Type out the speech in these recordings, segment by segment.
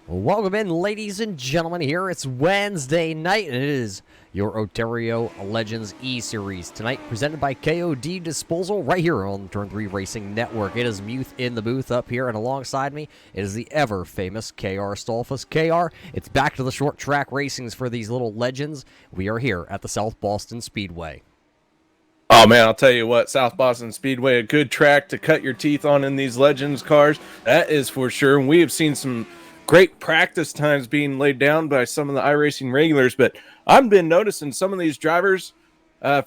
Welcome in, ladies and gentlemen. Here it's Wednesday night, and it is your Ontario Legends eSeries tonight, presented by KOD Disposal, right here on Turn 3 Racing Network. It is Muth in the booth up here, and alongside me is the ever-famous KR Stolfus. KR, it's back to the short track racings for these little legends. We are here at the South Boston Speedway. Oh man, I'll tell you what, South Boston Speedway, a good track to cut your teeth on in these Legends cars. That is for sure. And we have seen some great practice times being laid down by some of the iRacing regulars, but I've been noticing some of these drivers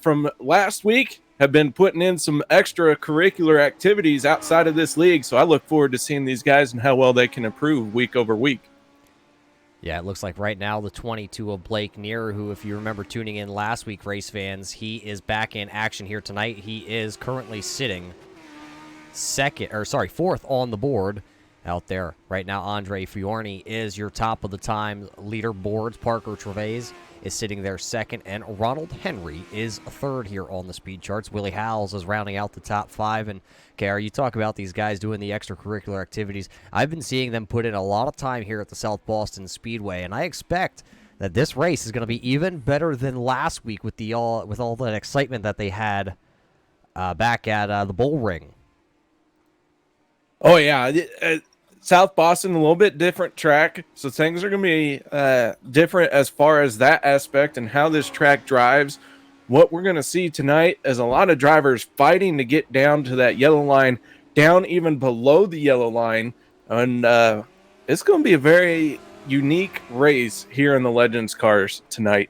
from last week have been putting in some extracurricular activities outside of this league. So I look forward to seeing these guys and how well they can improve week over week. Yeah, it looks like right now the 22 of Blake Neer, who, if you remember tuning in last week, race fans, he is back in action here tonight. He is currently sitting fourth on the board out there. Right now, Andre Fiorni is your top of the time leaderboards. Parker Trevez is sitting there second, and Ronald Henry is third here on the speed charts. Willie Howells is rounding out the top five, and KR, you talk about these guys doing the extracurricular activities. I've been seeing them put in a lot of time here at the South Boston Speedway, and I expect that this race is going to be even better than last week with all that excitement that they had back at the Bull Ring. Oh, yeah. South Boston, a little bit different track. So things are going to be different as far as that aspect and how this track drives. What we're going to see tonight is a lot of drivers fighting to get down to that yellow line, down even below the yellow line. And it's going to be a very unique race here in the Legends cars tonight.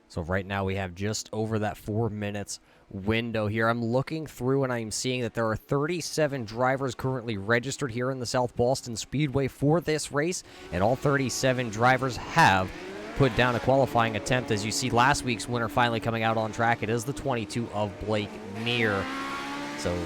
So right now we have just over that 4 minutes window here. I'm looking through and I'm seeing that there are 37 drivers currently registered here in the South Boston Speedway for this race, and all 37 drivers have put down a qualifying attempt. As you see last week's winner finally coming out on track, it is the 22 of Blake Neer. So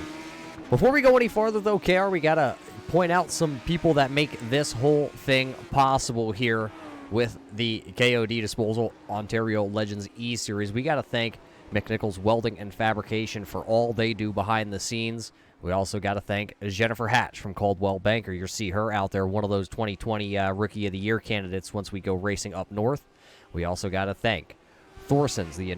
before we go any farther though, KR, we gotta point out some people that make this whole thing possible here with the KOD Disposal Ontario Legends eSeries. We gotta thank McNichols Welding and Fabrication for all they do behind the scenes. We also got to thank Jennifer Hatch from Caldwell Banker. You'll see her out there, one of those 2020 Rookie of the Year candidates once we go racing up north. We also got to thank Thorson's, the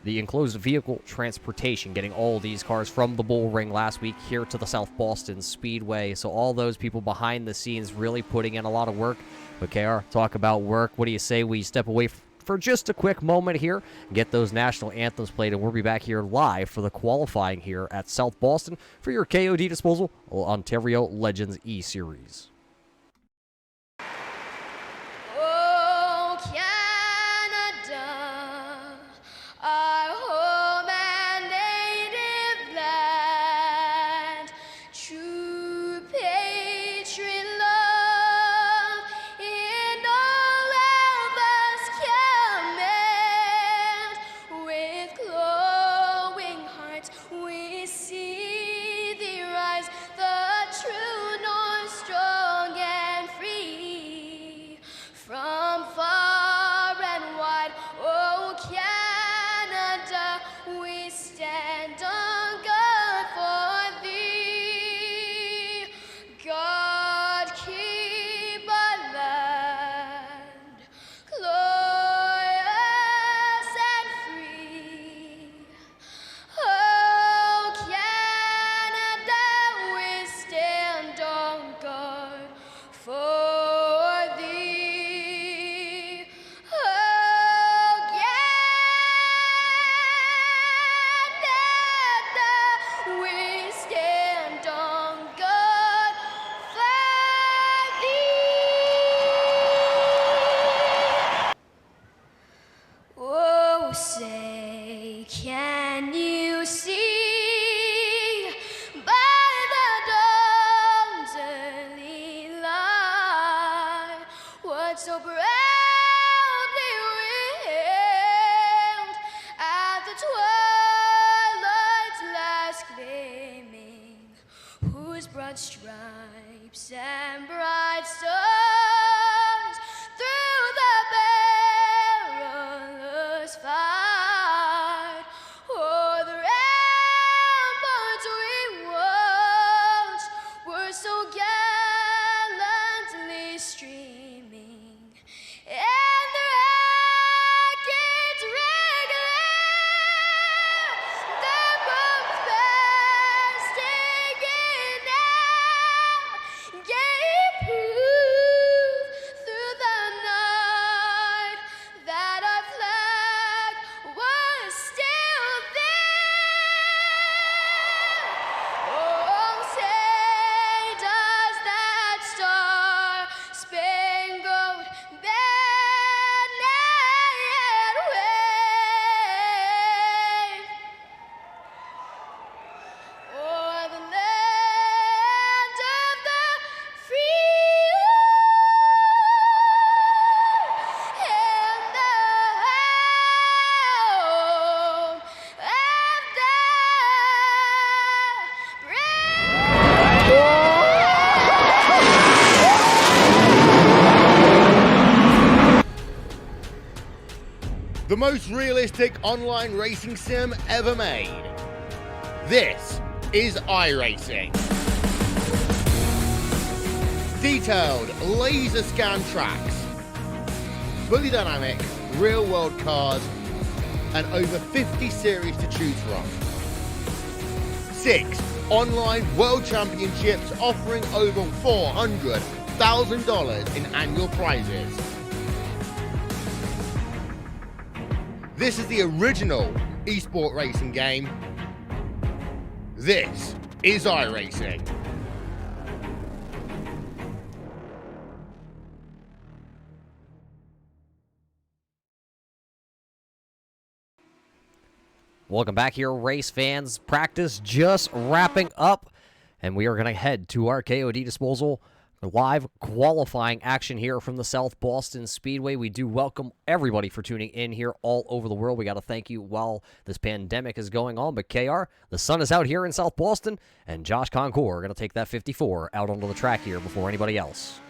enclosed vehicle transportation, getting all these cars from the Bull Ring last week here to the South Boston Speedway. So all those people behind the scenes really putting in a lot of work. But KR, talk about work. What do you say we step away for just a quick moment here, get those national anthems played, and we'll be back here live for the qualifying here at South Boston for your KOD Disposal Ontario Legends eSeries. Oh, Canada, our home and native land, true patriot love in all of us command. With glowing hearts we see thee rise, the true north, strong and free. From far and wide, oh Canada, we stand on guard for thee. God keep our land glorious and free. Oh Canada, we stand on guard for thee. Oh Canada, we stand on guard for thee. Oh, say, can you see by the dawn's early light what so proudly we hailed at the twilight's last gleaming, whose broad stripes and bright stars through the perilous fight o'er the ramparts we watched were so gallant the most realistic online racing sim ever made. This is iRacing. Detailed laser scan tracks, fully dynamic real world cars, and over 50 series to choose from. 6 online world championships offering over $400,000 in annual prizes. This is the original esport racing game. This is iRacing. Welcome back here, race fans. Practice just wrapping up, and we are going to head to our KOD disposal. Live qualifying action here from the South Boston Speedway. We do welcome everybody for tuning in here all over the world. We got to thank you while this pandemic is going on. But KR, the sun is out here in South Boston, and Josh Concour going to take that 54 out onto the track here before anybody else.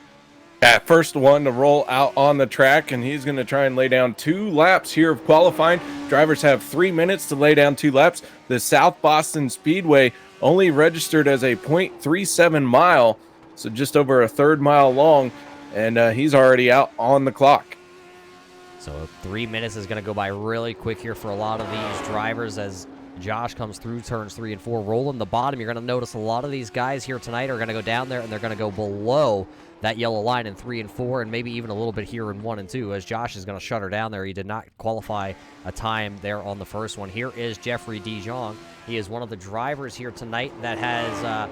Yeah, first one to roll out on the track, and he's going to try and lay down 2 laps here of qualifying. Drivers have 3 minutes to lay down 2 laps. The South Boston Speedway only registered as a 0.37 mile, so just over a third mile long, and he's already out on the clock. So 3 minutes is going to go by really quick here for a lot of these drivers as Josh comes through turns 3 and 4. Rolling the bottom, you're going to notice a lot of these guys here tonight are going to go down there, and they're going to go below that yellow line in 3 and 4, and maybe even a little bit here in 1 and 2, as Josh is going to shut her down there. He did not qualify a time there on the first one. Here is Jeffrey Dijon. He is one of the drivers here tonight that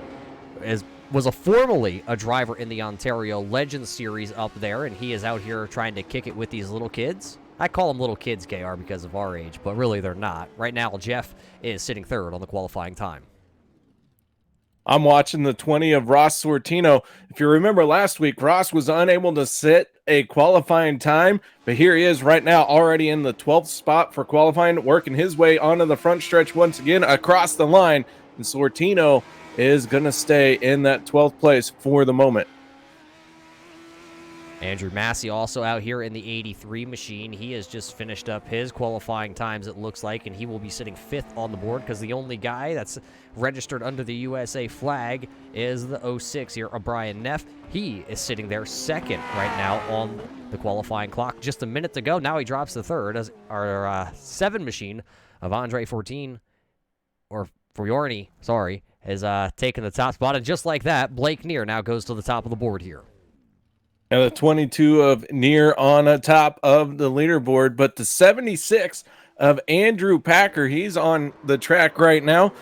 was formerly a driver in the Ontario Legends series up there, and he is out here trying to kick it with these little kids. I call them little kids, KR, because of our age, but really they're not. Right now, Jeff is sitting third on the qualifying time. I'm watching the 20 of Ross Sortino. If you remember last week, Ross was unable to set a qualifying time, but here he is right now already in the 12th spot for qualifying, working his way onto the front stretch once again across the line, and Sortino is going to stay in that 12th place for the moment. Andrew Massey also out here in the 83 machine. He has just finished up his qualifying times, it looks like, and he will be sitting 5th on the board because the only guy that's registered under the USA flag is the 06 here, O'Brien Neff. He is sitting there 2nd right now on the qualifying clock. Just a minute to go. Now he drops to 3rd as our 7 machine of Andre 14, or Fiorni, sorry, has taken the top spot. And just like that, Blake Neer now goes to the top of the board here. And the 22 of Neer on the top of the leaderboard, but the 76 of Andrew Packer, he's on the track right now.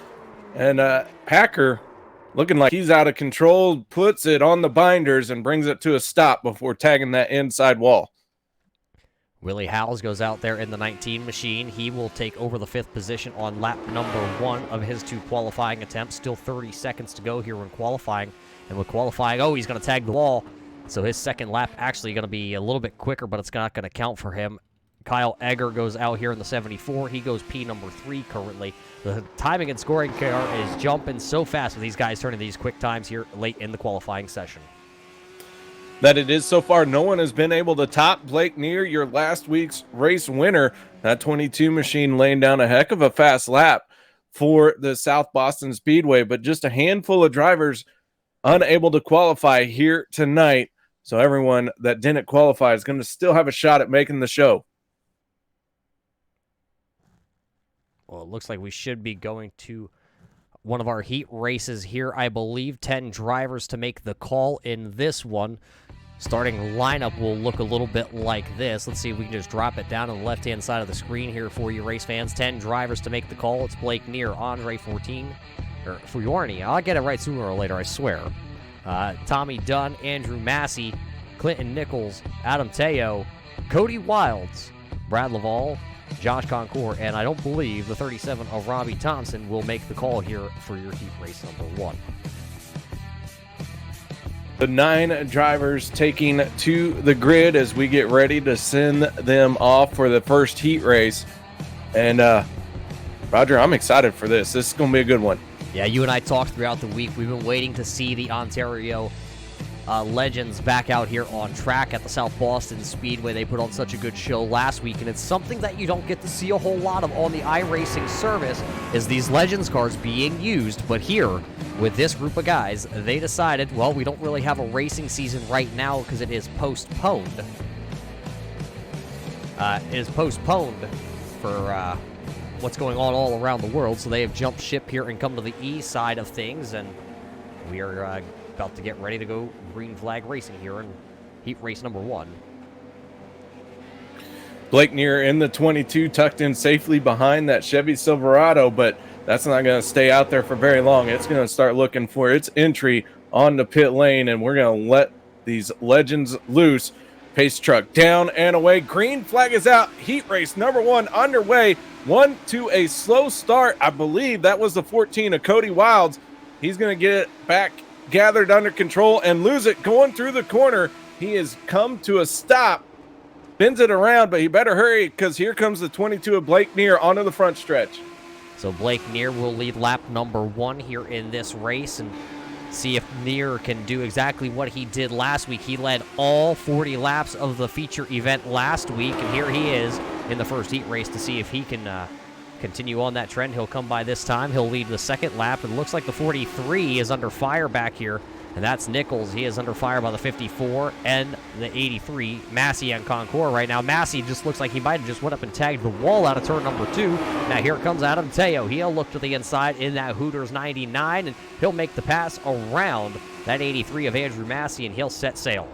And Packer, looking like he's out of control, puts it on the binders and brings it to a stop before tagging that inside wall. Willie Howes goes out there in the 19 machine. He will take over the 5th position on lap number 1 of his 2 qualifying attempts. Still 30 seconds to go here when qualifying. And with qualifying, he's going to tag the wall. So his second lap actually going to be a little bit quicker, but it's not going to count for him. Kyle Egger goes out here in the 74. He goes P number 3 currently. The timing and scoring car is jumping so fast with these guys turning these quick times here late in the qualifying session. That it is so far, no one has been able to top Blake Neer, your last week's race winner. That 22 machine laying down a heck of a fast lap for the South Boston Speedway, but just a handful of drivers unable to qualify here tonight. So everyone that didn't qualify is going to still have a shot at making the show. Well, it looks like we should be going to one of our heat races here. I believe 10 drivers to make the call in this one. Starting lineup will look a little bit like this. Let's see if we can just drop it down on the left-hand side of the screen here for you, race fans. 10 drivers to make the call. It's Blake Neer, Andre 14, or Fiorni. I'll get it right sooner or later, I swear. Tommy Dunn, Andrew Massey, Clinton Nichols, Adam Teo, Cody Wilds, Brad Laval, Josh Concour, and I don't believe the 37 of Robbie Thompson will make the call here for your heat race number 1. The 9 drivers taking to the grid as we get ready to send them off for the first heat race. And Roger, I'm excited for this. This is going to be a good one. Yeah, you and I talked throughout the week. We've been waiting to see the Ontario Legends back out here on track at the South Boston Speedway. They put on such a good show last week, and it's something that you don't get to see a whole lot of on the iRacing service is these Legends cars being used. But here, with this group of guys, they decided, well, we don't really have a racing season right now because it is postponed. It is postponed for what's going on all around the world, so they have jumped ship here and come to the E side of things, and we are about to get ready to go green flag racing here in heat race number 1. Blake Neer in the 22, tucked in safely behind that Chevy Silverado, but that's not going to stay out there for very long. It's going to start looking for its entry on the pit lane, and we're going to let these Legends loose. Pace truck down and away. Green flag is out. Heat race number 1 underway. 1 to a slow start. I believe that was the 14 of Cody Wilds. He's going to get it back gathered under control and lose it going through the corner. He has come to a stop, spins it around, but he better hurry because here comes the 22 of Blake Neer onto the front stretch. So Blake Neer will lead lap number 1 here in this race and see if Neer can do exactly what he did last week. He led all 40 laps of the feature event last week, and here he is in the first heat race to see if he can continue on that trend. He'll come by this time. He'll lead the second lap. It looks like the 43 is under fire back here, and that's Nichols. He is under fire by the 54 and the 83. Massey on Concours right now. Massey just looks like he might have just went up and tagged the wall out of turn number 2. Now here comes Adam Teo. He'll look to the inside in that Hooters 99, and he'll make the pass around that 83 of Andrew Massey, and he'll set sail.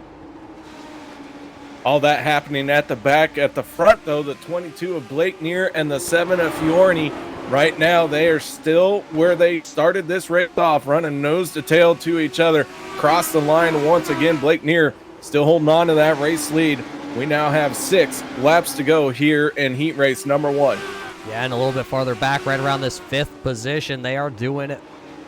All that happening at the back. At the front, though, the 22 of Blake Neer and the 7 of Fiorni. Right now, they are still where they started this race off, running nose to tail to each other. Cross the line once again. Blake Neer still holding on to that race lead. We now have 6 laps to go here in heat race number 1. Yeah, and a little bit farther back, right around this 5th position, they are doing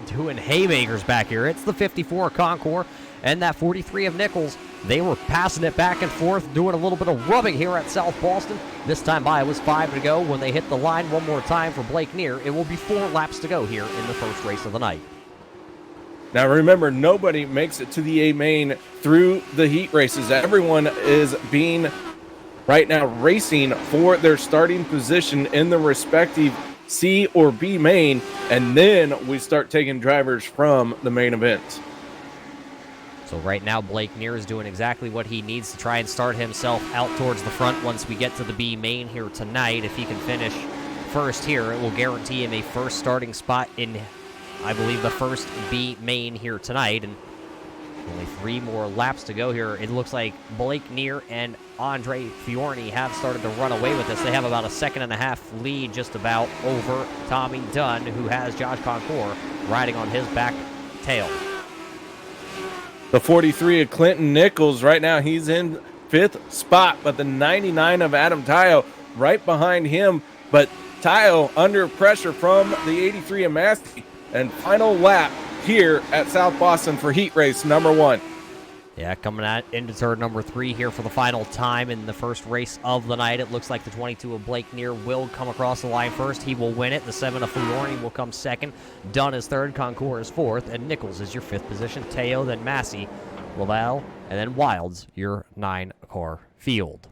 haymakers back here. It's the 54 of Concours and that 43 of Nichols. They were passing it back and forth, doing a little bit of rubbing here at South Boston. This time by, it was 5 to go. When they hit the line one more time for Blake Neer, it will be 4 laps to go here in the first race of the night. Now remember, nobody makes it to the A main through the heat races. Everyone is being right now racing for their starting position in the respective C or B main, and then we start taking drivers from the main event. So right now, Blake Neer is doing exactly what he needs to try and start himself out towards the front once we get to the B main here tonight. If he can finish first here, it will guarantee him a first starting spot in, I believe, the first B main here tonight. And only 3 more laps to go here. It looks like Blake Neer and Andre Fiorni have started to run away with this. They have about a 1.5-second lead just about over Tommy Dunn, who has Josh Concours riding on his back tail. The 43 of Clinton Nichols, right now he's in 5th spot, but the 99 of Adam Tayo right behind him. But Tayo under pressure from the 83 of Massey. And final lap here at South Boston for heat race number 1. Yeah, coming into turn number 3 here for the final time in the first race of the night. It looks like the 22 of Blake Neer will come across the line first. He will win it. The 7 of Fiorni will come second. Dunn is third. Concours is fourth. And Nichols is your 5th position. Teo, then Massey, Lavelle, and then Wilds, your 9-car field.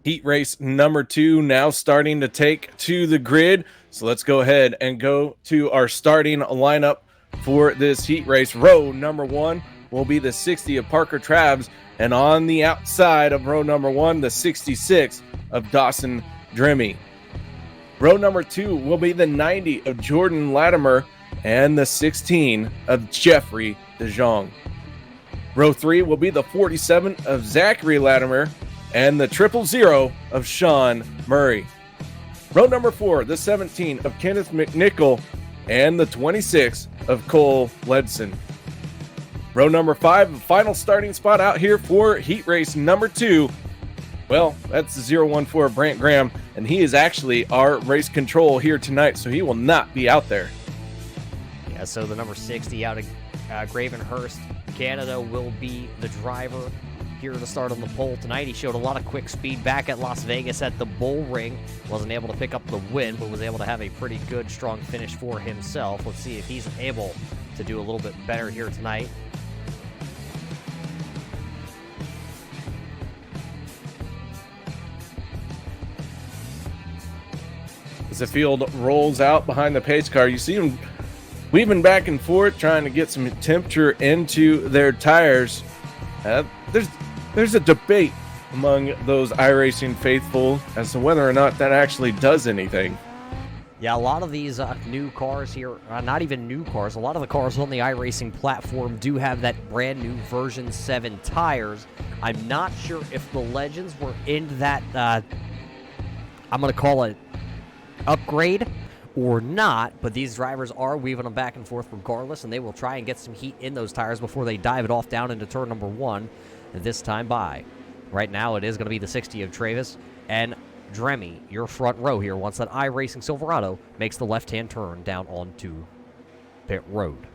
Heat race number 2 now starting to take to the grid. So let's go ahead and go to our starting lineup for this heat race. Row number 1 will be the 60 of Parker Travs. And on the outside of row number 1, the 66 of Dawson Drimmy. Row number 2 will be the 90 of Jordan Latimer and the 16 of Jeffrey DeJong. Row 3 will be the 47 of Zachary Latimer and the 000 of Sean Murray. Row number 4, the 17 of Kenneth McNichol and the 26 of Cole Ledson. Row number 5, the final starting spot out here for heat race number 2. Well, that's the 014 of Brant Graham, and he is actually our race control here tonight, so he will not be out there. Yeah, so the number 60 out of Gravenhurst, Canada, will be the driver here to start on the pole tonight. He showed a lot of quick speed back at Las Vegas at the Bull Ring. Wasn't able to pick up the win, but was able to have a pretty good, strong finish for himself. Let's see if he's able to do a little bit better here tonight. As the field rolls out behind the pace car, you see them weaving back and forth, trying to get some temperature into their tires. There's a debate among those iRacing faithful as to whether or not that actually does anything. Yeah, a lot of these new cars here, not even new cars, a lot of the cars on the iRacing platform do have that brand new version 7 tires. I'm not sure if the Legends were in that, I'm going to call it upgrade or not, but these drivers are weaving them back and forth regardless, and they will try and get some heat in those tires before they dive it off down into turn number 1 this time by. Right now it is going to be the 60 of Travis and Dremy, your front row here, once that iRacing Silverado makes the left-hand turn down onto pit road.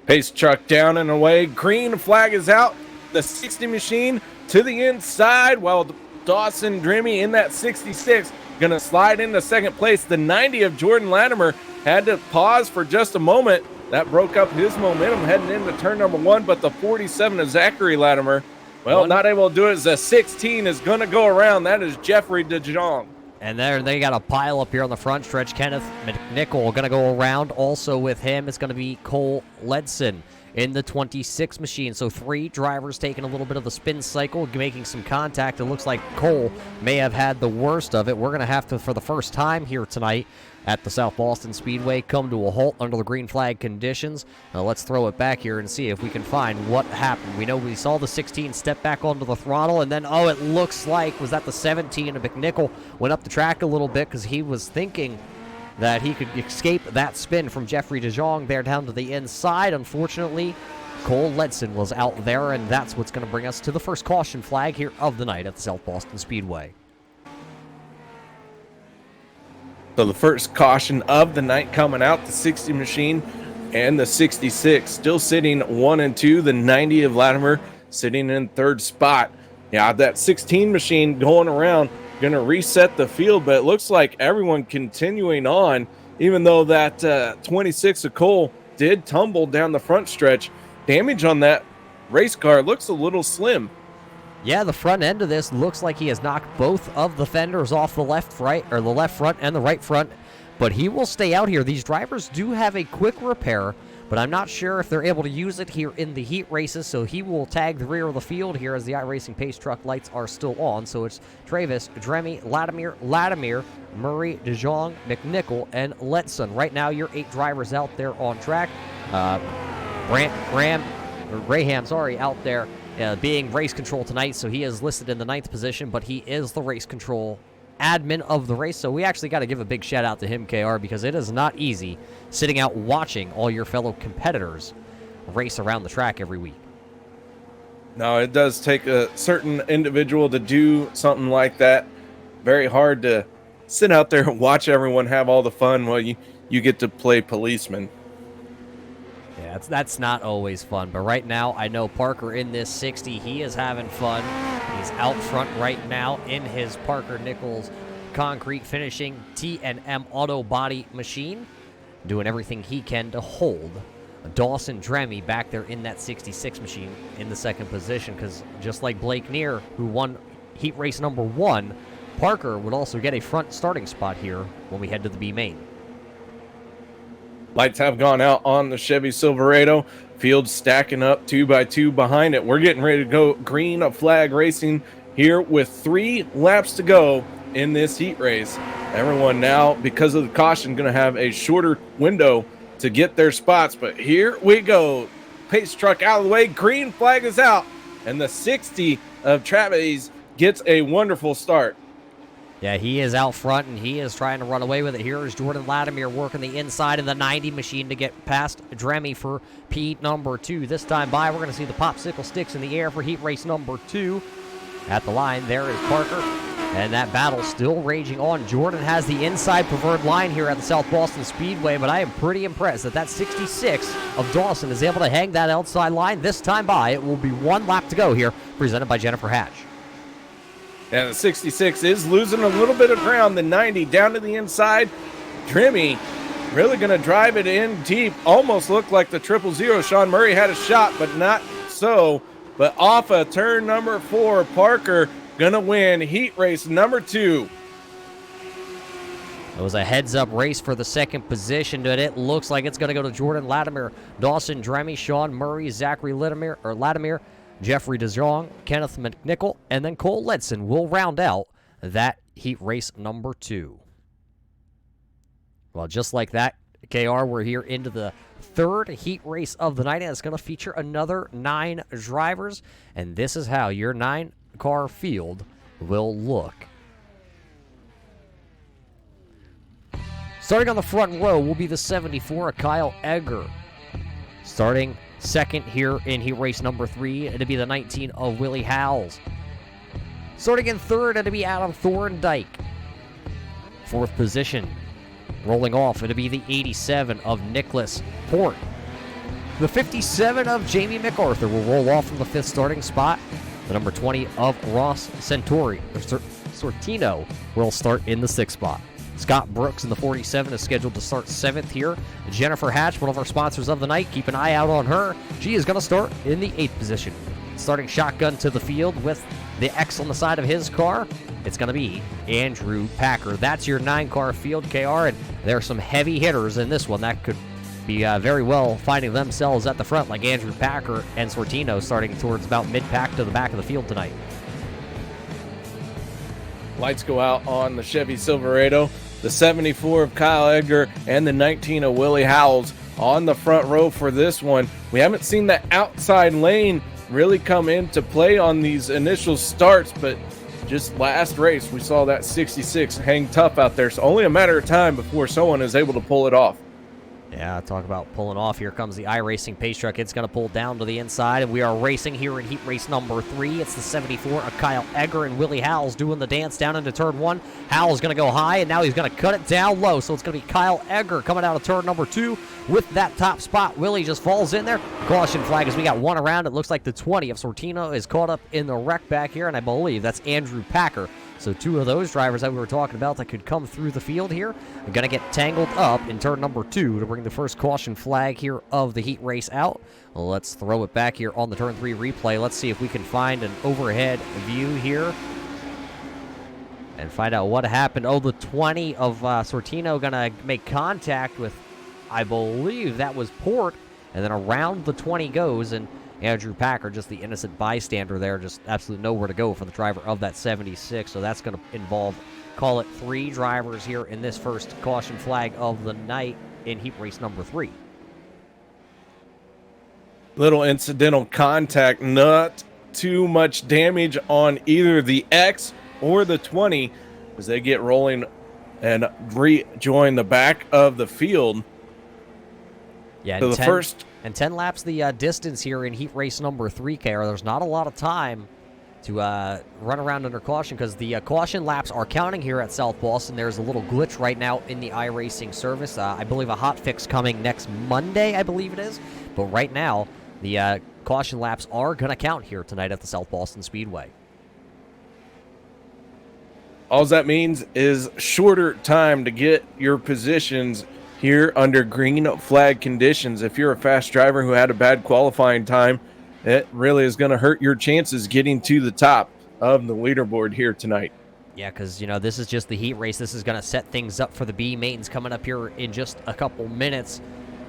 Pace truck down and away. Green flag is out. The 60 machine to the inside while Dawson Dremy in that 66 going to slide into second place. The 90 of Jordan Latimer had to pause for just a moment. That broke up his momentum heading into turn number 1, but the 47 of Zachary Latimer, well, not able to do it as the 16 is going to go around. That is Jeffrey DeJong. And there they got a pile up here on the front stretch. Kenneth McNichol going to go around. Also with him, it's going to be Cole Ledson in the 26 machine. So 3 drivers taking a little bit of the spin cycle, making some contact. It looks like Cole may have had the worst of it. We're going to have to, for the first time here tonight at the South Boston Speedway, come to a halt under the green flag conditions. Now let's throw it back here and see if we can find what happened. We know we saw the 16 step back onto the throttle, and then, oh, it looks like, was that the 17? And McNichol went up the track a little bit because he was thinking that he could escape that spin from Jeffrey DeJong there down to the inside. Unfortunately, Cole Ledson was out there, and that's what's going to bring us to the first caution flag here of the night at the South Boston Speedway. So the first caution of the night coming out, the 60 machine and the 66 still sitting 1 and 2. The 90 of Latimer sitting in third spot. Yeah, that 16 machine going around, going to reset the field, but it looks like everyone continuing on, even though that 26 of Cole did tumble down the front stretch. Damage on that race car looks a little slim. Yeah, the front end of this looks like he has knocked both of the fenders off the left front and the right front, but he will stay out here. These drivers do have a quick repair, but I'm not sure if they're able to use it here in the heat races, so he will tag the rear of the field here as the iRacing pace truck lights are still on. So it's Travis, Dremy, Latimer, Murray, DeJong, McNichol, and Letson. Right now, your 8 drivers out there on track. Raham, out there being race control tonight, so he is listed in the 9th position, but he is the race control admin of the race, so we actually got to give a big shout out to him, KR, because it is not easy sitting out watching all your fellow competitors race around the track every week. No, it does take a certain individual to do something like that. Very hard to sit out there and watch everyone have all the fun while you get to play policeman. Yeah, that's not always fun, but right now I know Parker in this 60, he is having fun. He's out front right now in his Parker Nichols concrete finishing T&M auto body machine, doing everything he can to hold Dawson Dremy back there in that 66 machine in the 2nd position, because just like Blake Neer, who won heat race number 1, Parker would also get a front starting spot here when we head to the B main. Lights have gone out on the Chevy Silverado. Field stacking up 2 by 2 behind it. We're getting ready to go green flag racing here with 3 laps to go in this heat race. Everyone now, because of the caution, going to have a shorter window to get their spots. But here we go. Pace truck out of the way. Green flag is out. And the 60 of Travis gets a wonderful start. Yeah, he is out front, and he is trying to run away with it. Here is Jordan Latimer working the inside of the 90 machine to get past Dremy for P number 2. This time by, we're going to see the popsicle sticks in the air for heat race number 2. At the line, there is Parker. And that battle still raging on. Jordan has the inside preferred line here at the South Boston Speedway, but I am pretty impressed that 66 of Dawson is able to hang that outside line this time by. It will be 1 lap to go here, presented by Jennifer Hatch. And the 66 is losing a little bit of ground. The 90 down to the inside. Trimmy really going to drive it in deep. Almost looked like the 000. Sean Murray had a shot, but not so. But off of turn number 4, Parker going to win heat race number 2. It was a heads-up race for the second position, but it looks like it's going to go to Jordan Latimer, Dawson Dremy, Sean Murray, Zachary Latimer, Jeffrey DeJong, Kenneth McNichol, and then Cole Ledson will round out that heat race number 2. Well, just like that, KR, we're here into the third heat race of the night, and it's going to feature another 9 drivers, and this is how your 9-car field will look. Starting on the front row will be the 74, Kyle Egger. Starting second here in heat race number 3, it'll be the 19 of Willie Howells. Starting in third, it'll be Adam Thorndike. Fourth position, rolling off, it'll be the 87 of Nicholas Port. The 57 of Jamie MacArthur will roll off from the 5th starting spot. The number 20 of Ross Sortino will start in the 6th spot. Scott Brooks in the 47 is scheduled to start 7th here. Jennifer Hatch, one of our sponsors of the night, keep an eye out on her. She is going to start in the 8th position. Starting shotgun to the field with the X on the side of his car, it's going to be Andrew Packer. That's your 9-car field, KR, and there are some heavy hitters in this one that could be very well finding themselves at the front, like Andrew Packer and Sortino starting towards about mid-pack to the back of the field tonight. Lights go out on the Chevy Silverado. The 74 of Kyle Edgar and the 19 of Willie Howells on the front row for this one. We haven't seen the outside lane really come into play on these initial starts, but just last race we saw that 66 hang tough out there. So only a matter of time before someone is able to pull it off. Yeah, talk about pulling off. Here comes the iRacing pace truck. It's going to pull down to the inside, and we are racing here in heat race number 3. It's the 74 of Kyle Egger and Willie Howells doing the dance down into turn 1. Howells going to go high, and now he's going to cut it down low. So it's going to be Kyle Egger coming out of turn number 2 with that top spot. Willie just falls in there. Caution flag as we got one around. It looks like the 20 of Sortino is caught up in the wreck back here, and I believe that's Andrew Packer. So 2 of those drivers that we were talking about that could come through the field here are going to get tangled up in turn number 2 to bring the first caution flag here of the heat race out. Well, let's throw it back here on the turn 3 replay. Let's see if we can find an overhead view here and find out what happened. Oh, the 20 of Sortino going to make contact with, I believe that was Port, and then around the 20 goes, and Andrew Packer, just the innocent bystander there, just absolutely nowhere to go for the driver of that 76. So that's going to involve, call it 3 drivers here in this first caution flag of the night in heat race number 3. Little incidental contact, not too much damage on either the X or the 20 as they get rolling and rejoin the back of the field. Yeah, so the first... And 10 laps the distance here in heat race number 3, KR. There's not a lot of time to run around under caution because the caution laps are counting here at South Boston. There's a little glitch right now in the iRacing service. I believe a hot fix coming next Monday, I believe it is. But right now, the caution laps are going to count here tonight at the South Boston Speedway. All that means is shorter time to get your positions here under green flag conditions. If you're a fast driver who had a bad qualifying time, it really is going to hurt your chances getting to the top of the leaderboard here tonight. Yeah, because, you know, this is just the heat race. This is going to set things up for the B mains coming up here in just a couple minutes.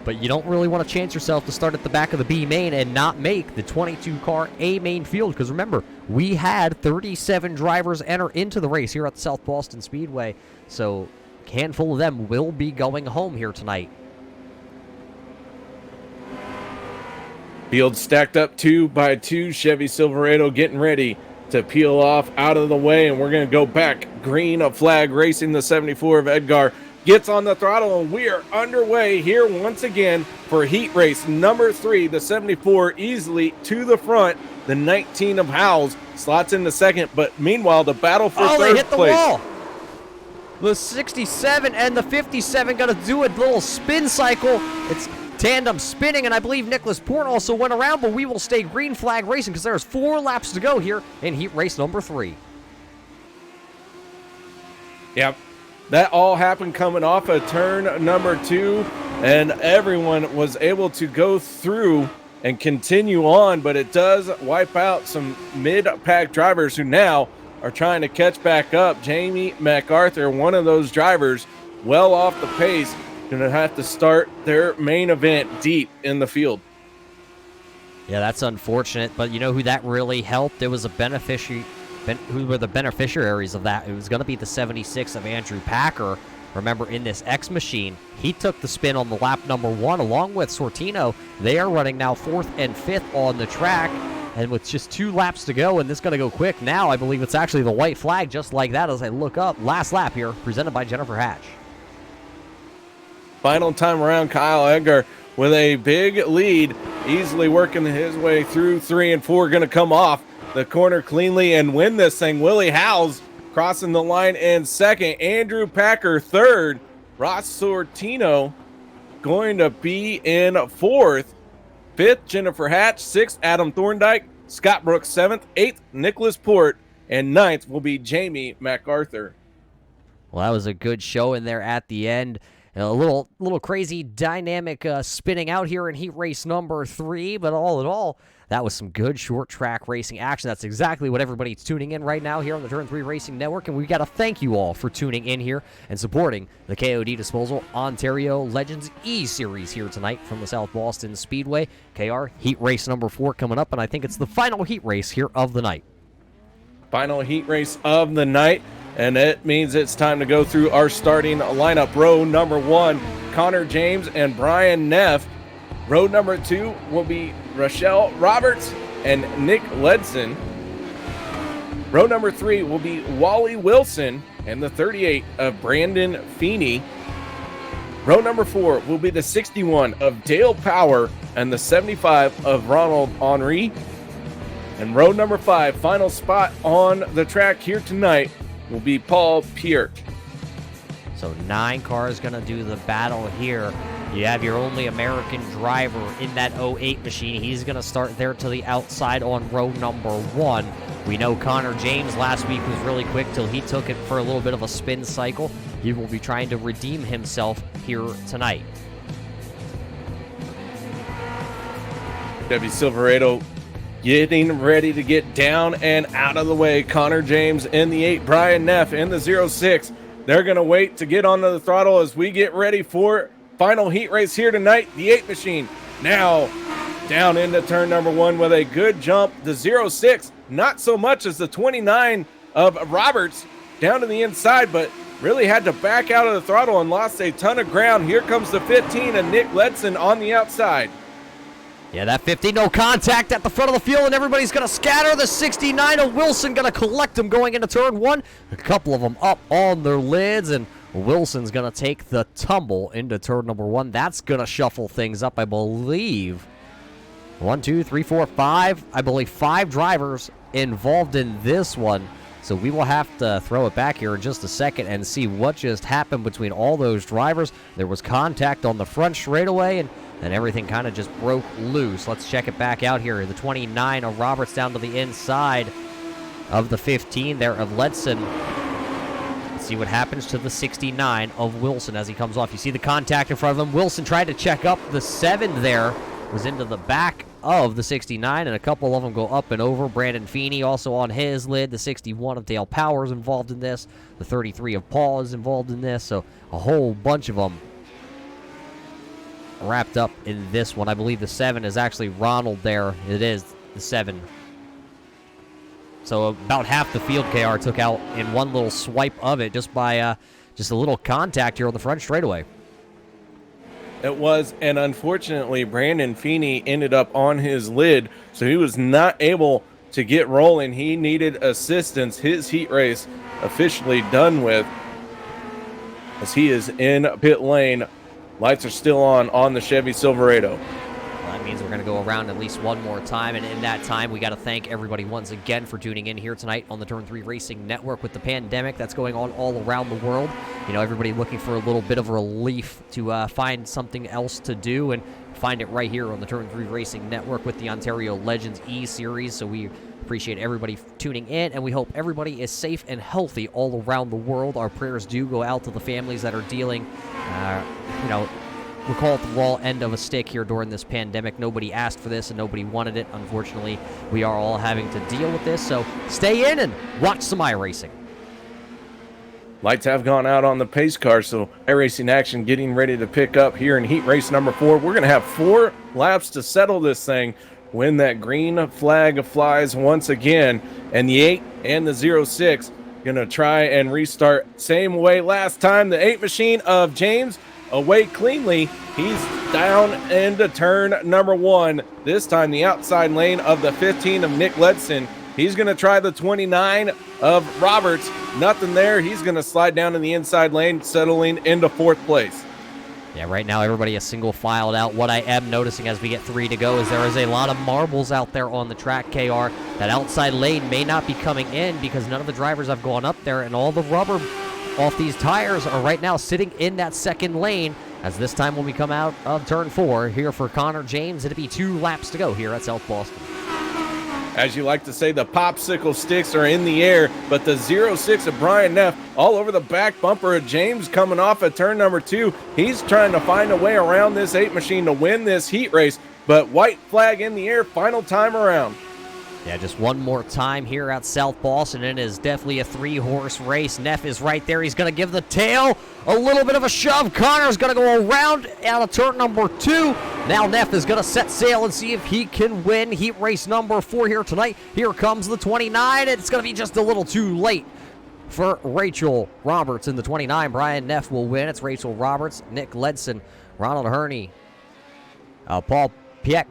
But you don't really want to chance yourself to start at the back of the B main and not make the 22-car A main field. Because remember, we had 37 drivers enter into the race here at the South Boston Speedway. So a handful of them will be going home here tonight. Field stacked up 2 by 2. Chevy Silverado getting ready to peel off out of the way, and we're going to go back. Green flag racing the 74 of Edgar gets on the throttle, and we are underway here once again for heat race number 3. The 74 easily to the front. The 19 of Howells slots in the second, but meanwhile, the battle for third they hit the place. wall. The 67 and the 57 going to do a little spin cycle. It's tandem spinning, and I believe Nicholas Port also went around, but we will stay green flag racing because there's 4 laps to go here in heat race number 3. Yep. That all happened coming off of turn number 2, and everyone was able to go through and continue on, but it does wipe out some mid-pack drivers who now are trying to catch back up. Jamie MacArthur, one of those drivers, well off the pace, going to have to start their main event deep in the field. Yeah, that's unfortunate, but you know who that really helped? It was a beneficiary. Who were the beneficiaries of that? It was going to be the 76 of Andrew Packer. Remember, in this X machine, he took the spin on the lap number 1 along with Sortino. They are running now 4th and 5th on the track. And with just 2 laps to go, and this is going to go quick now, I believe it's actually the white flag just like that as I look up. Last lap here, presented by Jennifer Hatch. Final time around, Kyle Edgar with a big lead, easily working his way through 3 and 4, going to come off the corner cleanly and win this thing. Willie Howells crossing the line in second. Andrew Packer third. Ross Sortino going to be in fourth. Fifth, Jennifer Hatch. Sixth, Adam Thorndike. Scott Brooks, seventh. Eighth, Nicholas Port. And ninth will be Jamie MacArthur. Well, that was a good show in there at the end. A little crazy dynamic spinning out here in heat race number 3, but all in all, that was some good short track racing action. That's exactly what everybody's tuning in right now here on the Turn 3 Racing Network, and we got to thank you all for tuning in here and supporting the KOD Disposal Ontario Legends eSeries here tonight from the South Boston Speedway. KR, heat race number 4 coming up, and I think it's the final heat race here of the night. Final heat race of the night, and it means it's time to go through our starting lineup. Row number 1, Connor James and Brian Neff. Row number 2 will be Rochelle Roberts and Nick Ledson. Row number 3 will be Wally Wilson and the 38 of Brandon Feeney. Row number 4 will be the 61 of Dale Power and the 75 of Ronald Henry. And row number 5, final spot on the track here tonight, will be Paul Pierce. So 9 cars going to do the battle here. You have your only American driver in that 08 machine. He's going to start there to the outside on row number 1. We know Connor James last week was really quick till he took it for a little bit of a spin cycle. He will be trying to redeem himself here tonight. Debbie Silverado getting ready to get down and out of the way. Connor James in the 8, Brian Neff in the 06. They're going to wait to get onto the throttle as we get ready for final heat race here tonight. The 8 machine now down into turn number 1 with a good jump. The 06, not so much as the 29 of Roberts down to the inside, but really had to back out of the throttle and lost a ton of ground. Here comes the 15 and Nick Ledson on the outside. Yeah, that 50, no contact at the front of the field, and everybody's going to scatter. The 69 of Wilson going to collect them going into turn 1. A couple of them up on their lids, and Wilson's going to take the tumble into turn number 1. That's going to shuffle things up, I believe. 1, 2, 3, 4, 5. I believe 5 drivers involved in this one. So we will have to throw it back here in just a second and see what just happened between all those drivers. There was contact on the front straightaway, and then everything kind of just broke loose. Let's check it back out here. The 29 of Roberts down to the inside of the 15 there of Ledson. Let's see what happens to the 69 of Wilson as he comes off. You see the contact in front of him. Wilson tried to check up. The 7 there was into the back of the 69, and a couple of them go up and over. Brandon Feeney also on his lid. The 61 of Dale Powers involved in this. The 33 of Paul is involved in this. So a whole bunch of them wrapped up in this one. I believe the 7 is actually Ronald there. It is the 7. So about half the field KR took out in one little swipe of it just by just a little contact here on the front straightaway. It was, and unfortunately, Brandon Feeney ended up on his lid, so he was not able to get rolling. He needed assistance. His heat race officially done with. as he is in pit lane. Lights are still on the Chevy Silverado. Well, that means we're going to go around at least one more time, and in that time, we got to thank everybody once again for tuning in here tonight on the Turn 3 Racing Network with the pandemic that's going on all around the world. You know, everybody looking for a little bit of relief to find something else to do, and find it right here on the Turn 3 Racing Network with the Ontario Legends eSeries. So we appreciate everybody tuning in, and we hope everybody is safe and healthy all around the world. Our prayers do go out to the families that are dealing, we'll call it the raw end of a stick here during this pandemic. Nobody asked for this, and nobody wanted it. Unfortunately, we are all having to deal with this, so stay in and watch some iRacing. Lights have gone out on the pace car, so iRacing action getting ready to pick up here in heat race number 4. We're going to have 4 laps to settle this thing when that green flag flies once again, and the 8 and the 06 going to try and restart same way last time. The 8 machine of James away cleanly. He's down into turn number 1. This time the outside lane of the 15 of Nick Ledson. He's going to try the 29 of Roberts. Nothing there. He's going to slide down in the inside lane, settling into 4th place. Yeah, right now everybody is single filed out. What I am noticing as we get 3 to go is there is a lot of marbles out there on the track, KR. That outside lane may not be coming in because none of the drivers have gone up there, and all the rubber off these tires are right now sitting in that second lane. As this time when we come out of turn 4 here for Connor James, it'll be 2 laps to go here at South Boston. As you like to say, the popsicle sticks are in the air, but the 06 of Brian Neff all over the back bumper of James coming off at turn number 2. He's trying to find a way around this 8 machine to win this heat race, but white flag in the air, final time around. Yeah, just one more time here at South Boston. It is definitely a 3-horse race. Neff is right there. He's going to give the tail a little bit of a shove. Connor's going to go around out of turn number 2. Now Neff is going to set sail and see if he can win heat race number 4 here tonight. Here comes the 29. It's going to be just a little too late for Rachel Roberts in the 29. Brian Neff will win. It's Rachel Roberts, Nick Ledson, Ronald Herney, Paul Pieck,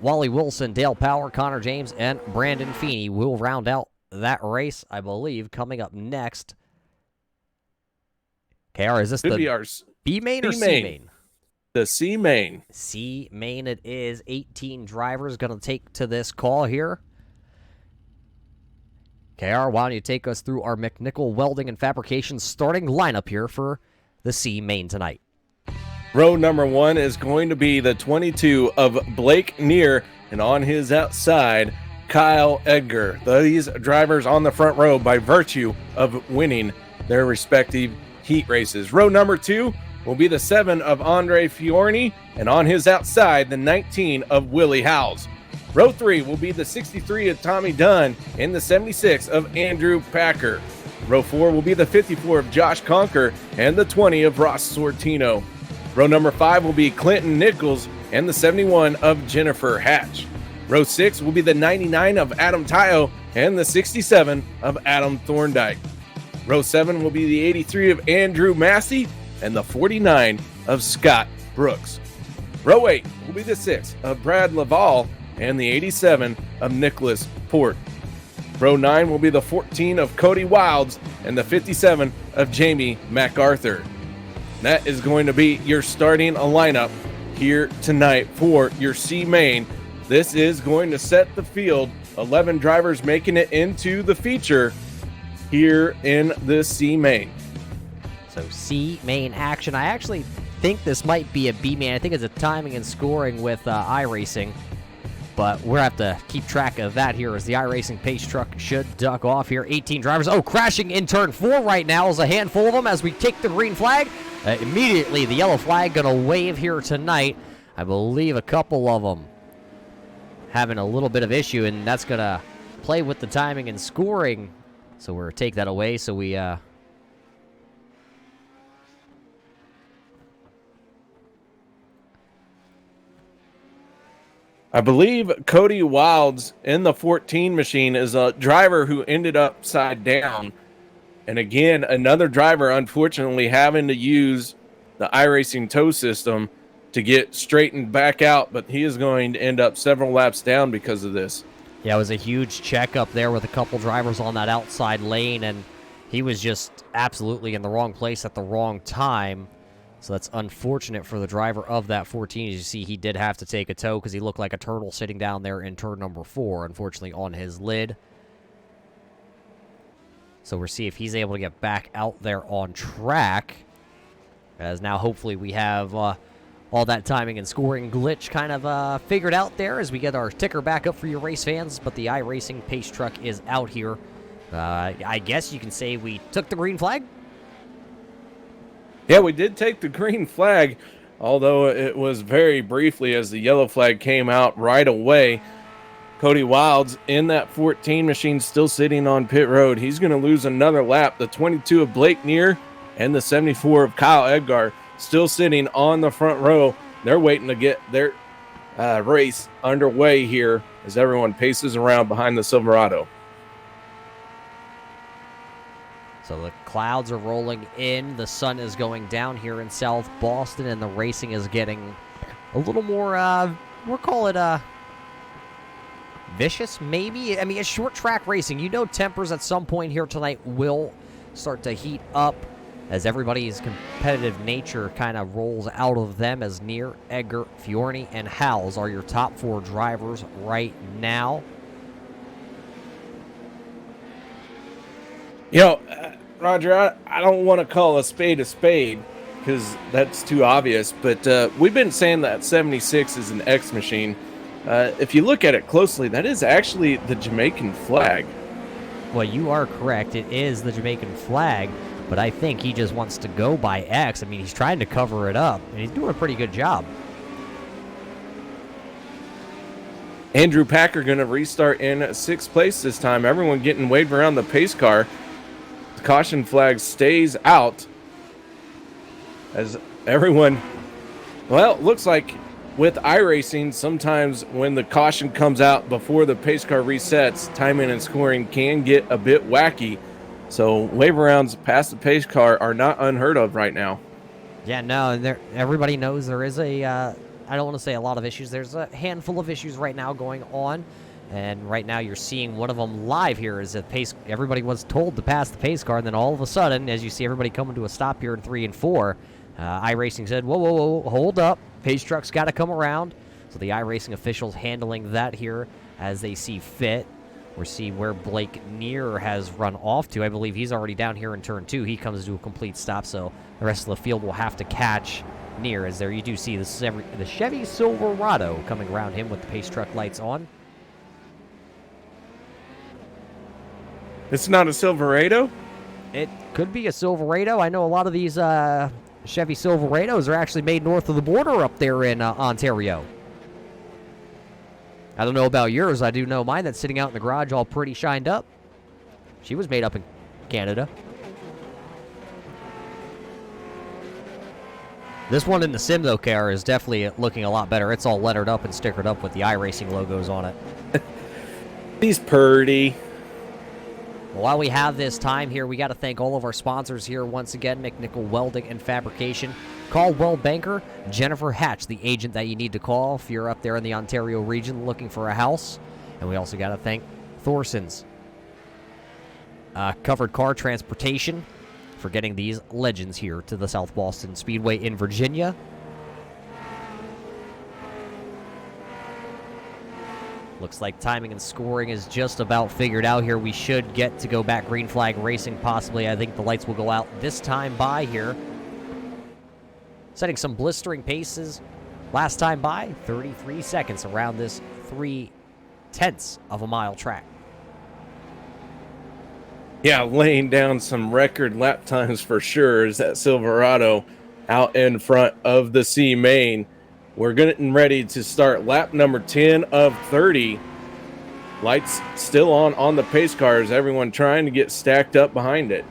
Wally Wilson, Dale Power, Connor James, and Brandon Feeney will round out that race, I believe. Coming up next, KR, is this the B main or C main? The C main. C main it is. 18 drivers going to take to this call here. KR, why don't you take us through our McNichol Welding and Fabrication starting lineup here for the C main tonight? Row number 1 is going to be the 22 of Blake Neer, and on his outside, Kyle Edgar. These drivers on the front row by virtue of winning their respective heat races. Row number 2 will be the 7 of Andre Fiorni, and on his outside, the 19 of Willie Howes. Row 3 will be the 63 of Tommy Dunn and the 76 of Andrew Packer. Row 4 will be the 54 of Josh Conker and the 20 of Ross Sortino. Row number 5 will be Clinton Nichols and the 71 of Jennifer Hatch. Row 6 will be the 99 of Adam Tayo and the 67 of Adam Thorndike. Row 7 will be the 83 of Andrew Massey and the 49 of Scott Brooks. Row 8 will be the 6 of Brad Laval and the 87 of Nicholas Port. Row 9 will be the 14 of Cody Wilds and the 57 of Jamie MacArthur. That is going to be your starting lineup here tonight for your C main. This is going to set the field. 11 drivers making it into the feature here in the C main. So C main action. I actually think this might be a B main. I think it's a timing and scoring with iRacing. But we'll have to keep track of that here as the iRacing pace truck should duck off here. 18 drivers. Oh, crashing in turn 4 right now is a handful of them as we take the green flag. Immediately, the yellow flag going to wave here tonight. I believe a couple of them having a little bit of issue, and that's going to play with the timing and scoring. So we'll take that away. So we... I believe Cody Wilds in the 14 machine is a driver who ended upside down. And again, another driver, unfortunately, having to use the iRacing tow system to get straightened back out. But he is going to end up several laps down because of this. Yeah, it was a huge checkup there with a couple drivers on that outside lane. And He was just absolutely in the wrong place at the wrong time. So that's unfortunate for the driver of that 14. As you see, he did have to take a tow because he looked like a turtle sitting down there in turn number 4, unfortunately, on his lid. So we'll see if he's able to get back out there on track. As now, hopefully, we have all that timing and scoring glitch kind of figured out there as we get our ticker back up for your race fans. But the iRacing pace truck is out here. I guess you can say we took the green flag. Yeah, we did take the green flag, although it was very briefly as the yellow flag came out right away. Cody Wilds in that 14 machine still sitting on pit road. He's going to lose another lap. The 22 of Blake Neer and the 74 of Kyle Edgar still sitting on the front row. They're waiting to get their race underway here as everyone paces around behind the Silverado. So the clouds are rolling in. The sun is going down here in South Boston, and the racing is getting a little more, we'll call it vicious, maybe? I mean, it's short track racing. You know tempers at some point here tonight will start to heat up as everybody's competitive nature kind of rolls out of them as Neer, Edgar, Fiorni, and Howells are your top 4 drivers right now. You know, Roger, I don't want to call a spade because that's too obvious, but we've been saying that 76 is an X machine. If you look at it closely, that is actually the Jamaican flag. Well, you are correct. It is the Jamaican flag, but I think he just wants to go by X. I mean, he's trying to cover it up, and he's doing a pretty good job. Andrew Packer going to restart in 6th place this time. Everyone getting waved around the pace car. The caution flag stays out as everyone, well, looks like with iRacing, sometimes when the caution comes out before the pace car resets, timing and scoring can get a bit wacky. So wave arounds past the pace car are not unheard of right now. Yeah, no, and everybody knows there is a, I don't want to say a lot of issues. There's a handful of issues right now going on. And right now you're seeing one of them live here is that everybody was told to pass the pace car. And then all of a sudden, as you see everybody coming to a stop here in 3 and 4, iRacing said, whoa, hold up. Pace truck's got to come around. So the iRacing officials handling that here as they see fit. We're seeing where Blake Neer has run off to. I believe he's already down here in turn 2. He comes to a complete stop, so the rest of the field will have to catch Neer. As there you do see the Chevy Silverado coming around him with the pace truck lights on. It's not a Silverado? It could be a Silverado. I know a lot of these Chevy Silverados are actually made north of the border up there in Ontario. I don't know about yours. I do know mine that's sitting out in the garage all pretty shined up. She was made up in Canada. This one in the sim, though, car is definitely looking a lot better. It's all lettered up and stickered up with the iRacing logos on it. He's purdy. While we have this time here, we got to thank all of our sponsors here once again, McNichol Welding and Fabrication, Caldwell Banker, Jennifer Hatch, the agent that you need to call if you're up there in the Ontario region looking for a house. And we also got to thank Thorson's Covered Car Transportation for getting these Legends here to the South Boston Speedway in Virginia. Looks like timing and scoring is just about figured out here. We should get to go back green flag racing, possibly. I think the lights will go out this time by here. Setting some blistering paces. Last time by, 33 seconds around this 3/10 of a mile track. Yeah, laying down some record lap times for sure is that Silverado out in front of the C main. We're getting ready to start lap number 10 of 30. Lights still on the pace cars. Everyone trying to get stacked up behind it.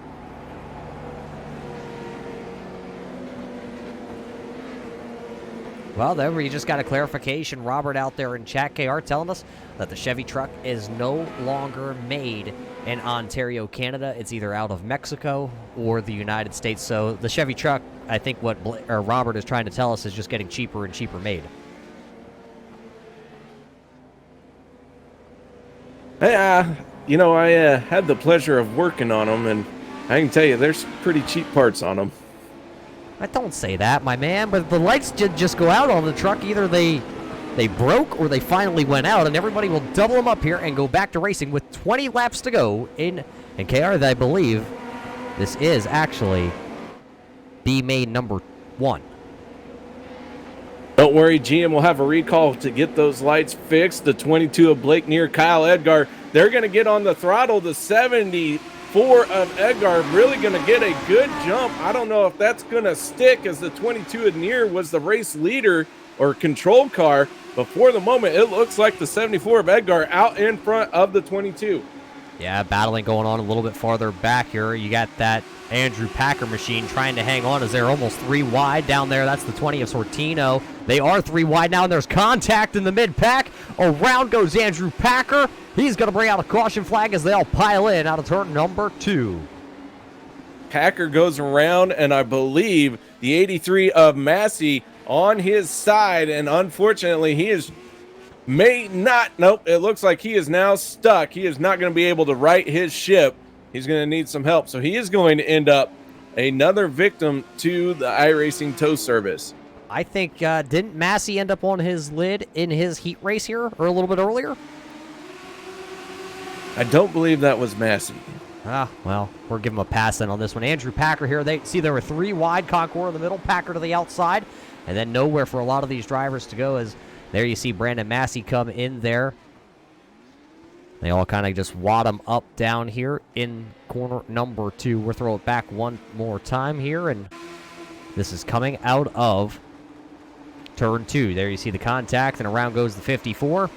Well, there we just got a clarification. Robert out there in chat KR telling us that the Chevy truck is no longer made in Ontario, Canada. It's either out of Mexico or the United States. So the Chevy truck, I think what Robert is trying to tell us is just getting cheaper and cheaper made. You know, I had the pleasure of working on them, and I can tell you, there's pretty cheap parts on them. I don't say that, my man, but the lights did just go out on the truck. Either they broke or they finally went out, and everybody will double them up here and go back to racing with 20 laps to go in KR. I believe this is actually B main number 1. Don't worry, GM will have a recall to get those lights fixed. The 22 of Blake near Kyle Edgar, they're going to get on the throttle. The 74 of Edgar really going to get a good jump. I don't know if that's going to stick, as the 22 of Near was the race leader or control car. But for the moment, it looks like the 74 of Edgar out in front of the 22. Yeah, battling going on a little bit farther back here. You got that Andrew Packer machine trying to hang on as they're almost 3 wide down there. That's the 20 of Sortino. They are 3 wide now, and there's contact in the mid-pack. Around goes Andrew Packer. He's going to bring out a caution flag as they all pile in out of turn number 2. Packer goes around, and I believe the 83 of Massey on his side, and unfortunately he is nope, it looks like he is now stuck. He is not going to be able to right his ship. He's going to need some help, so he is going to end up another victim to the iRacing tow service. I think, didn't Massey end up on his lid in his heat race here, or a little bit earlier? I don't believe that was Massey. Ah, well, we're giving him a pass then on this one. Andrew Packer here. They see there were 3 wide, Concours in the middle, Packer to the outside, and then nowhere for a lot of these drivers to go, as there you see Brandon Massey come in there. They all kind of just wad him up down here in corner number 2. We'll throw it back one more time here, and this is coming out of turn 2. There you see the contact, and around goes the 54.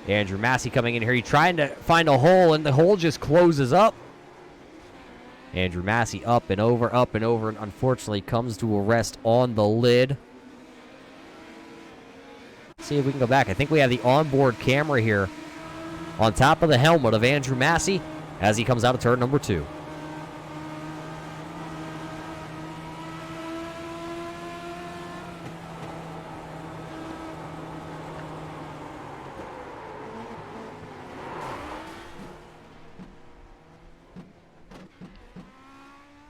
Andrew Massey coming in here. He's trying to find a hole, and the hole just closes up. Andrew Massey up and over, and unfortunately comes to a rest on the lid. Let's see if we can go back. I think we have the onboard camera here on top of the helmet of Andrew Massey as he comes out of turn number 2.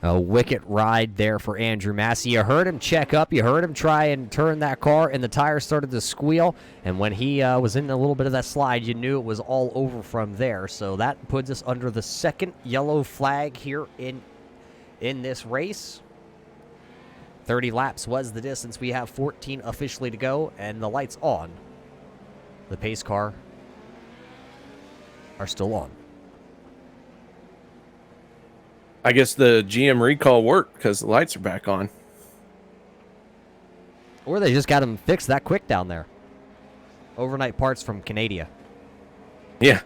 A wicked ride there for Andrew Massey. You heard him check up. You heard him try and turn that car, and the tires started to squeal. And when he was in a little bit of that slide, you knew it was all over from there. So that puts us under the second yellow flag here in this race. 30 laps was the distance. We have 14 officially to go, and the lights on. The pace car are still on. I guess the GM recall worked because the lights are back on. Or they just got them fixed that quick down there. Overnight parts from Canada. Yeah.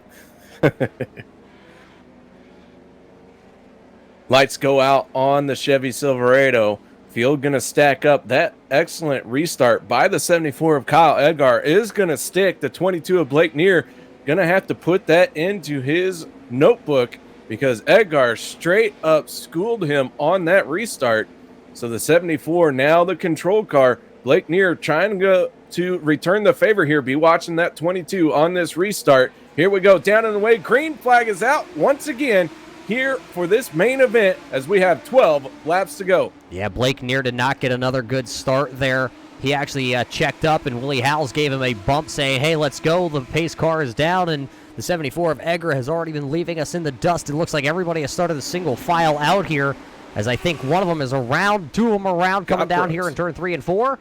Lights go out on the Chevy Silverado. Field going to stack up. That excellent restart by the 74 of Kyle Edgar is going to stick. The 22 of Blake Neer going to have to put that into his notebook, because Edgar straight up schooled him on that restart. So the 74, now the control car. Blake Neer trying to go to return the favor here. Be watching that 22 on this restart. Here we go, down and away. Green flag is out once again here for this main event as we have 12 laps to go. Yeah, Blake Neer did not get another good start there. He actually checked up, and Willie Howells gave him a bump saying, hey, let's go. The pace car is down, and the 74 of Edgar has already been leaving us in the dust. It looks like everybody has started a single file out here, as I think one of them is around, 2 of them around, coming down here in turn 3 and 4.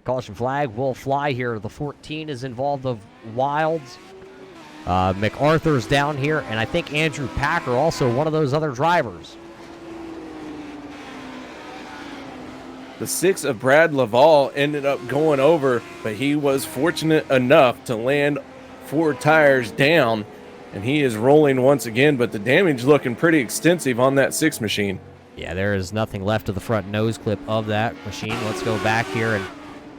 Caution flag will fly here. The 14 is involved of Wilds. MacArthur's down here, and I think Andrew Packer also one of those other drivers. The 6 of Brad Laval ended up going over, but he was fortunate enough to land 4 tires down, and he is rolling once again, but the damage looking pretty extensive on that 6 machine. Yeah, there is nothing left of the front nose clip of that machine. Let's go back here and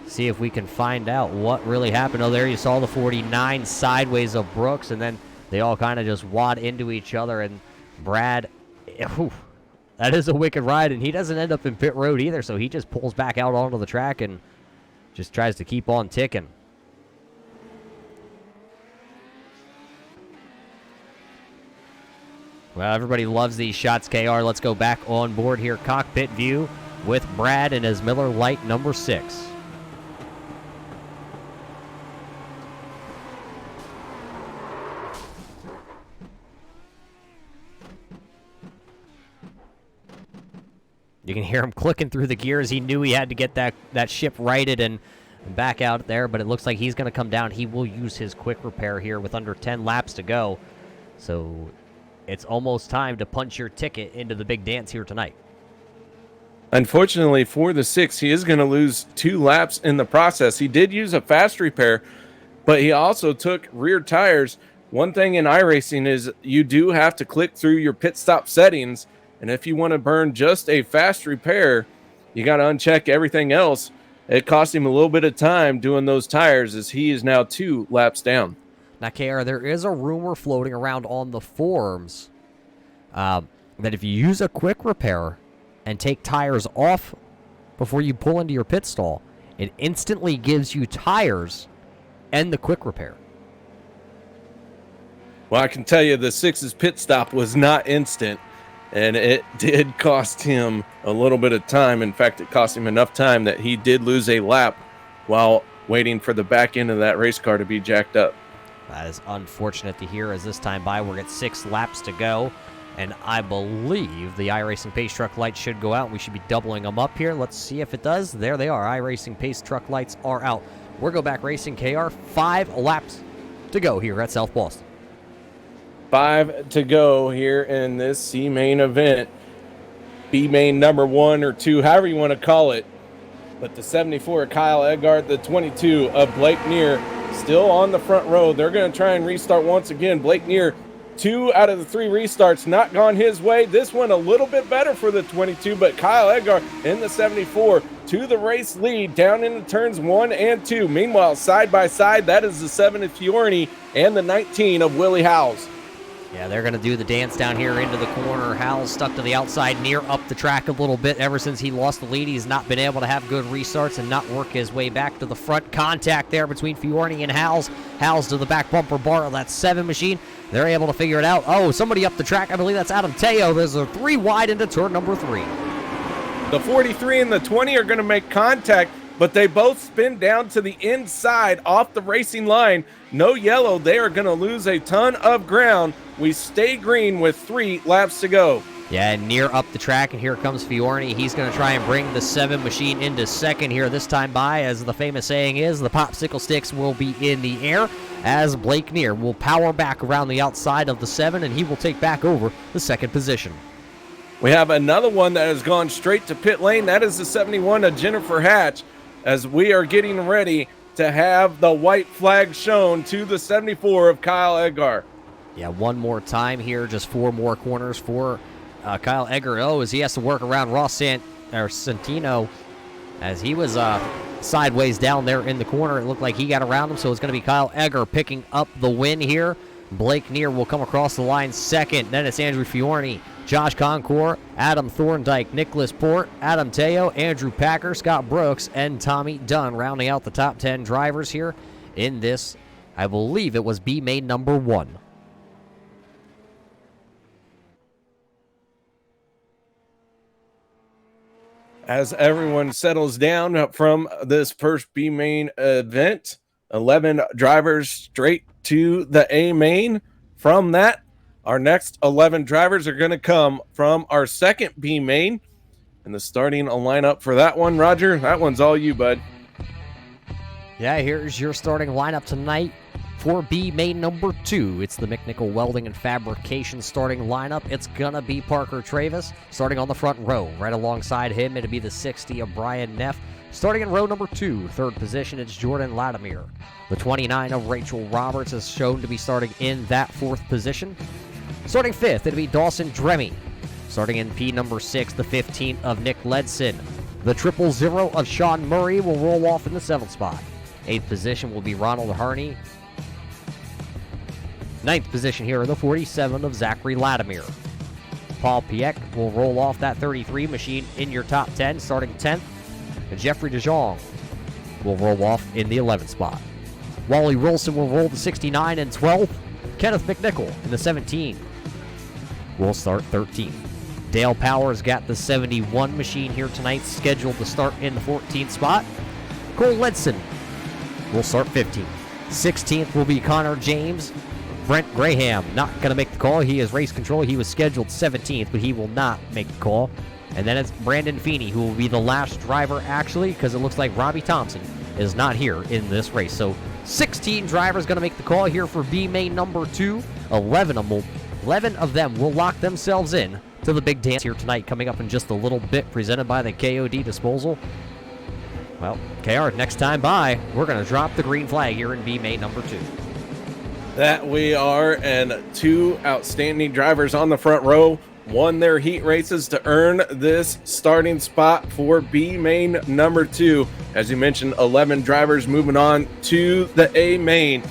see if we can find out what really happened. Oh, there you saw the 49 sideways of Brooks, and then they all kind of just wad into each other, and Brad, that is a wicked ride, and he doesn't end up in pit road either, so he just pulls back out onto the track and just tries to keep on ticking. Well, everybody loves these shots, KR. Let's go back on board here. Cockpit view with Brad and his Miller Lite number 6. You can hear him clicking through the gears. He knew he had to get that ship righted and back out there, but it looks like he's going to come down. He will use his quick repair here with under 10 laps to go. So it's almost time to punch your ticket into the big dance here tonight. Unfortunately for the 6, he is going to lose 2 laps in the process. He did use a fast repair, but he also took rear tires. One thing in iRacing is you do have to click through your pit stop settings, and if you want to burn just a fast repair, you got to uncheck everything else. It cost him a little bit of time doing those tires, as he is now 2 laps down. Now, KR, there is a rumor floating around on the forums that if you use a quick repair and take tires off before you pull into your pit stall, it instantly gives you tires and the quick repair. Well, I can tell you the 6's pit stop was not instant, and it did cost him a little bit of time. In fact, it cost him enough time that he did lose a lap while waiting for the back end of that race car to be jacked up. That is unfortunate to hear, as this time by we're at 6 laps to go, and I believe the iRacing Pace Truck lights should go out. We should be doubling them up here. Let's see if it does. There they are. iRacing Pace Truck lights are out. We're Go Back Racing, KR. 5 laps to go here at South Boston. 5 to go here in this C main event. B main number 1 or 2, however you want to call it. But the 74 of Kyle Edgard, the 22 of Blake Neer, still on the front row. They're going to try and restart once again. Blake Neer, 2 out of the 3 restarts not gone his way. This one a little bit better for the 22, but Kyle Edgard in the 74 to the race lead down into turns 1 and 2. Meanwhile, side by side, that is the 7 of Fiorni and the 19 of Willie Howes. Yeah, they're going to do the dance down here into the corner. Howell's stuck to the outside, Near up the track a little bit. Ever since he lost the lead, he's not been able to have good restarts and not work his way back to the front. Contact there between Fiorni and Howells. Howells to the back bumper bar of that 7 machine. They're able to figure it out. Oh, somebody up the track. I believe that's Adam Teo. There's a 3 wide into turn number 3. The 43 and the 20 are going to make contact, but they both spin down to the inside off the racing line. No yellow. They are going to lose a ton of ground. We stay green with 3 laps to go. Yeah, Near up the track, and here comes Fiorni. He's going to try and bring the 7 machine into second here this time by. As the famous saying is, the popsicle sticks will be in the air, as Blake Near will power back around the outside of the 7, and he will take back over the second position. We have another one that has gone straight to pit lane. That is the 71 of Jennifer Hatch, as we are getting ready to have the white flag shown to the 74 of Kyle Edgar. Yeah, one more time here, just 4 more corners for Kyle Edgar. Oh, as he has to work around Ross Santino, as he was sideways down there in the corner. It looked like he got around him, so it's going to be Kyle Edgar picking up the win here. Blake Near will come across the line second. Then it's Andrew Fiorni, Josh Concour, Adam Thorndike, Nicholas Port, Adam Teo, Andrew Packer, Scott Brooks, and Tommy Dunn rounding out the top 10 drivers here in this, I believe it was B main number 1. As everyone settles down from this first B main event, 11 drivers straight to the A main. From that, our next 11 drivers are going to come from our second B main. And the starting lineup for that one, Roger, that one's all you, bud. Yeah, here's your starting lineup tonight for B main number 2. It's the McNichol Welding and Fabrication starting lineup. It's going to be Parker Travis starting on the front row. Right alongside him, it'll be the 60 of Brian Neff. Starting in row number 2, third position, it's Jordan Latimer. The 29 of Rachel Roberts is shown to be starting in that 4th position. Starting 5th, it'll be Dawson Dremy. Starting in P number 6, the 15 of Nick Ledson. The 000 of Sean Murray will roll off in the 7th spot. 8th position will be Ronald Harney. 9th position here, the 47 of Zachary Latimer. Paul Pieck will roll off that 33 machine in your top 10, starting 10th. And Jeffrey DeJong will roll off in the 11th spot. Wally Wilson will roll the 69 and 12th. Kenneth McNichol in the 17. will start 13th. Dale Powers got the 71 machine here tonight, scheduled to start in the 14th spot. Cole Ledson will start 15th. 16th will be Connor James. Brent Graham not going to make the call. He is race control. He was scheduled 17th, but he will not make the call. And then it's Brandon Feeney, who will be the last driver, actually, because it looks like Robbie Thompson is not here in this race. So 16 drivers going to make the call here for B main number 2. 11 of them will lock themselves in to the big dance here tonight, coming up in just a little bit, presented by the KOD Disposal. Well, KR, next time by, we're going to drop the green flag here in B main number 2. That we are, and 2 outstanding drivers on the front row won their heat races to earn this starting spot for B main number 2. As you mentioned, 11 drivers moving on to the A main.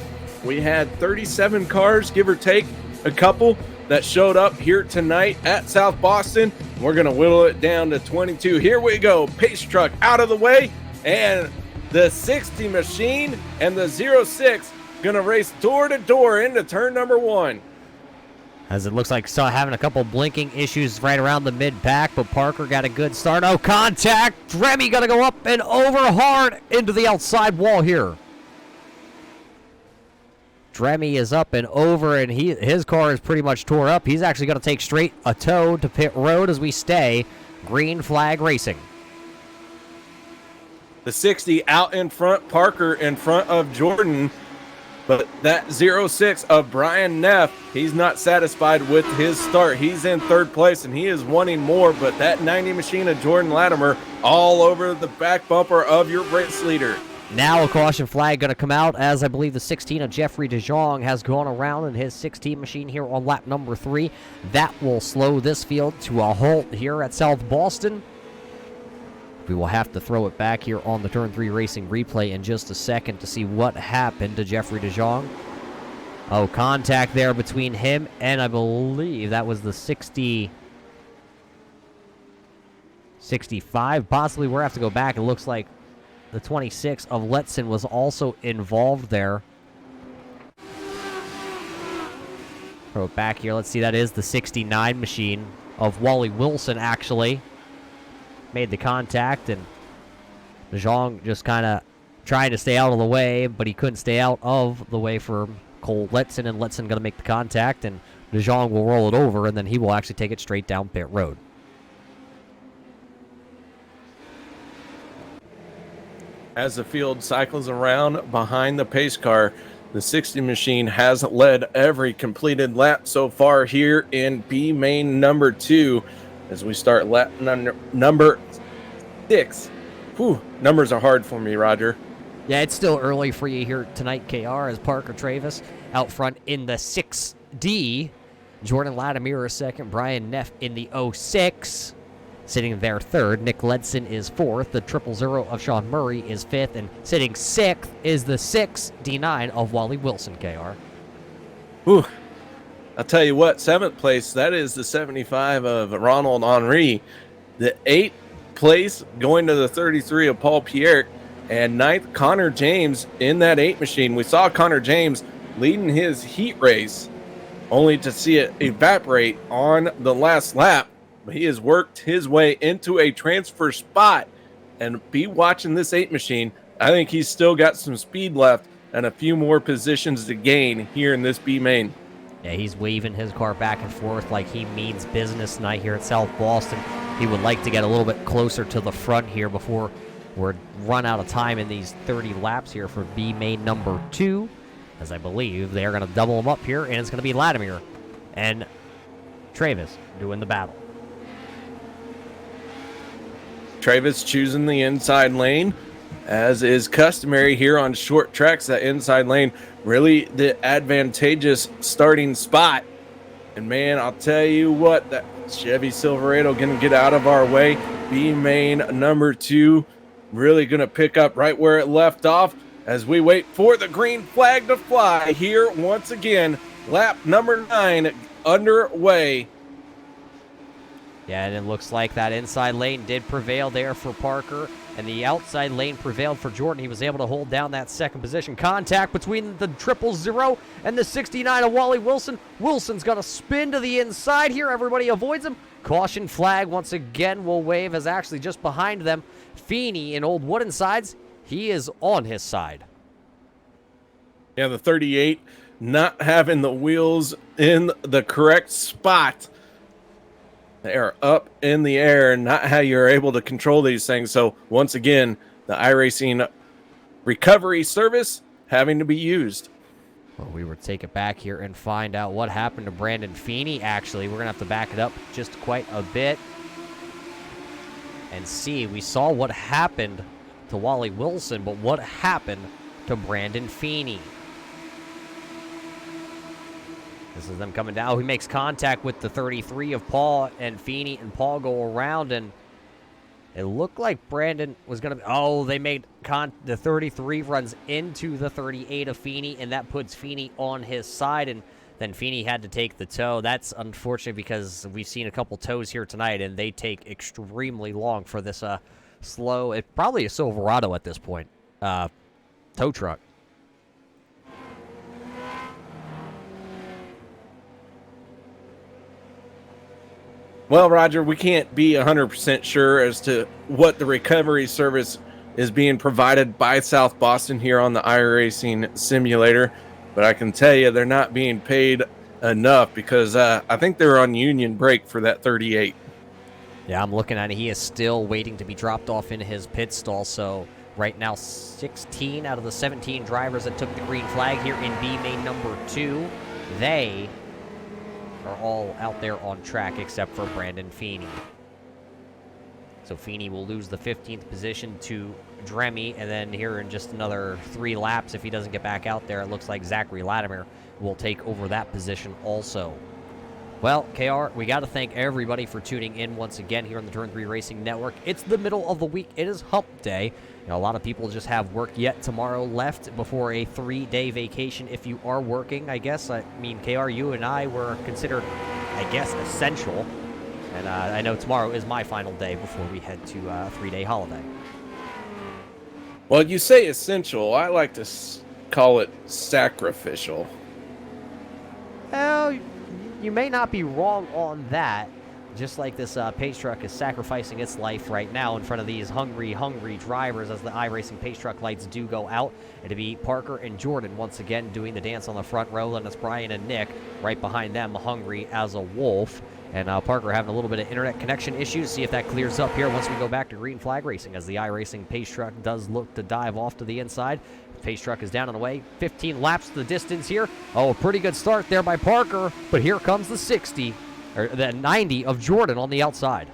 We had 37 cars, give or take a couple, that showed up here tonight at South Boston. We're going to whittle it down to 22. Here we go. Pace truck out of the way, and the 60 machine and the 06 going to race door to door into turn number 1. As it looks like having a couple blinking issues right around the mid-pack, but Parker got a good start. Oh, contact! Dremy going to go up and over hard into the outside wall here. Dremy is up and over, and his car is pretty much tore up. He's actually going to take straight a tow to pit road as we stay green flag racing. The 60 out in front, Parker in front of Jordan. But that 06 of Brian Neff, he's not satisfied with his start. He's in 3rd place, and he is wanting more. But that 90 machine of Jordan Latimer all over the back bumper of your race leader. Now a caution flag going to come out, as I believe the 16 of Jeffrey DeJong has gone around in his 16 machine here on lap number 3. That will slow this field to a halt here at South Boston. We will have to throw it back here on the Turn 3 Racing replay in just a second to see what happened to Jeffrey DeJong. Oh, contact there between him and I believe that was the 65. Possibly we'll have to go back. It looks like the 26 of Letson was also involved there. Throw it back here. Let's see. That is the 69 machine of Wally Wilson, actually. Made the contact, and DeJong just kind of trying to stay out of the way, but he couldn't stay out of the way for Cole Letson, and Letson going to make the contact, and DeJong will roll it over, and then he will actually take it straight down pit road. As the field cycles around behind the pace car, the 60 machine has led every completed lap so far here in B main number 2. As we start lap number 6. Whew, numbers are hard for me, Roger. Yeah, it's still early for you here tonight, KR, as Parker Travis out front in the 6D. Jordan Latimer is second. Brian Neff in the 06. Sitting there third. Nick Ledson is fourth. The 000 of Sean Murray is fifth. And sitting sixth is the 6D9 of Wally Wilson, KR. Whew. I'll tell you what, 7th place, that is the 75 of Ronald Henry. The 8th place going to the 33 of Paul Pierre. And 9th, Connor James in that 8 machine. We saw Connor James leading his heat race, only to see it evaporate on the last lap. But he has worked his way into a transfer spot. And be watching this 8 machine. I think he's still got some speed left and a few more positions to gain here in this B main. Yeah, he's waving his car back and forth like he means business tonight here at South Boston. He would like to get a little bit closer to the front here before we're run out of time in these 30 laps here for B main number 2, as I believe they're going to double him up here, and it's going to be Latimer and Travis doing the battle. Travis choosing the inside lane, as is customary here on short tracks. That inside lane really the advantageous starting spot. And man, I'll tell you what, that Chevy Silverado going to get out of our way. B main number 2 really going to pick up right where it left off as we wait for the green flag to fly here once again. Lap number 9 underway. Yeah, and it looks like that inside lane did prevail there for Parker and the outside lane prevailed for Jordan. He was able to hold down that second position. Contact between the 000 and the 69 of Wally Wilson. Wilson's going to spin to the inside here. Everybody avoids him. Caution flag once again will wave as actually just behind them, Feeney in Old Wooden Sides. He is on his side. Yeah, the 38 not having the wheels in the correct spot. They are up in the air, not how you're able to control these things. So once again, the iRacing recovery service having to be used. Well, we will take it back here and find out what happened to Brandon Feeney. Actually, we're going to have to back it up just quite a bit and see. We saw what happened to Wally Wilson, but what happened to Brandon Feeney? This is them coming down. Oh, he makes contact with the 33 of Paul, and Feeney and Paul go around, and it looked like Brandon was going to... Oh, they made... The 33 runs into the 38 of Feeney, and that puts Feeney on his side, and then Feeney had to take the tow. That's unfortunate because we've seen a couple tows here tonight, and they take extremely long for this slow... It's probably a Silverado at this point. Tow truck. Well, Roger, we can't be 100% sure as to what the recovery service is being provided by South Boston here on the iRacing simulator, but I can tell you they're not being paid enough because I think they're on union break for that 38. Yeah, I'm looking at it. He is still waiting to be dropped off in his pit stall, so right now 16 out of the 17 drivers that took the green flag here in B main number 2, they are all out there on track except for Brandon Feeney. So Feeney will lose the 15th position to Dremy, and then here in just another 3 laps, if he doesn't get back out there, it looks like Zachary Latimer will take over that position also. Well, KR, we got to thank everybody for tuning in once again here on the Turn 3 Racing Network. It's the middle of the week. It is hump day. You know, a lot of people just have work yet tomorrow left before a 3-day vacation if you are working, I guess. I mean, KR, you and I were considered, I guess, essential. And I know tomorrow is my final day before we head to a 3-day holiday. Well, you say essential. I like to call it sacrificial. Well, you may not be wrong on that. Just like this pace truck is sacrificing its life right now in front of these hungry drivers as the iRacing pace truck lights do go out. It'll be Parker and Jordan once again doing the dance on the front row. Then it's Brian and Nick right behind them, hungry as a wolf. And Parker having a little bit of internet connection issues. See if that clears up here once we go back to green flag racing as the iRacing pace truck does look to dive off to the inside. Pace truck is down and away. 15 laps to the distance here. Oh, a pretty good start there by Parker. But here comes the 60. Or the 90 of Jordan on the outside.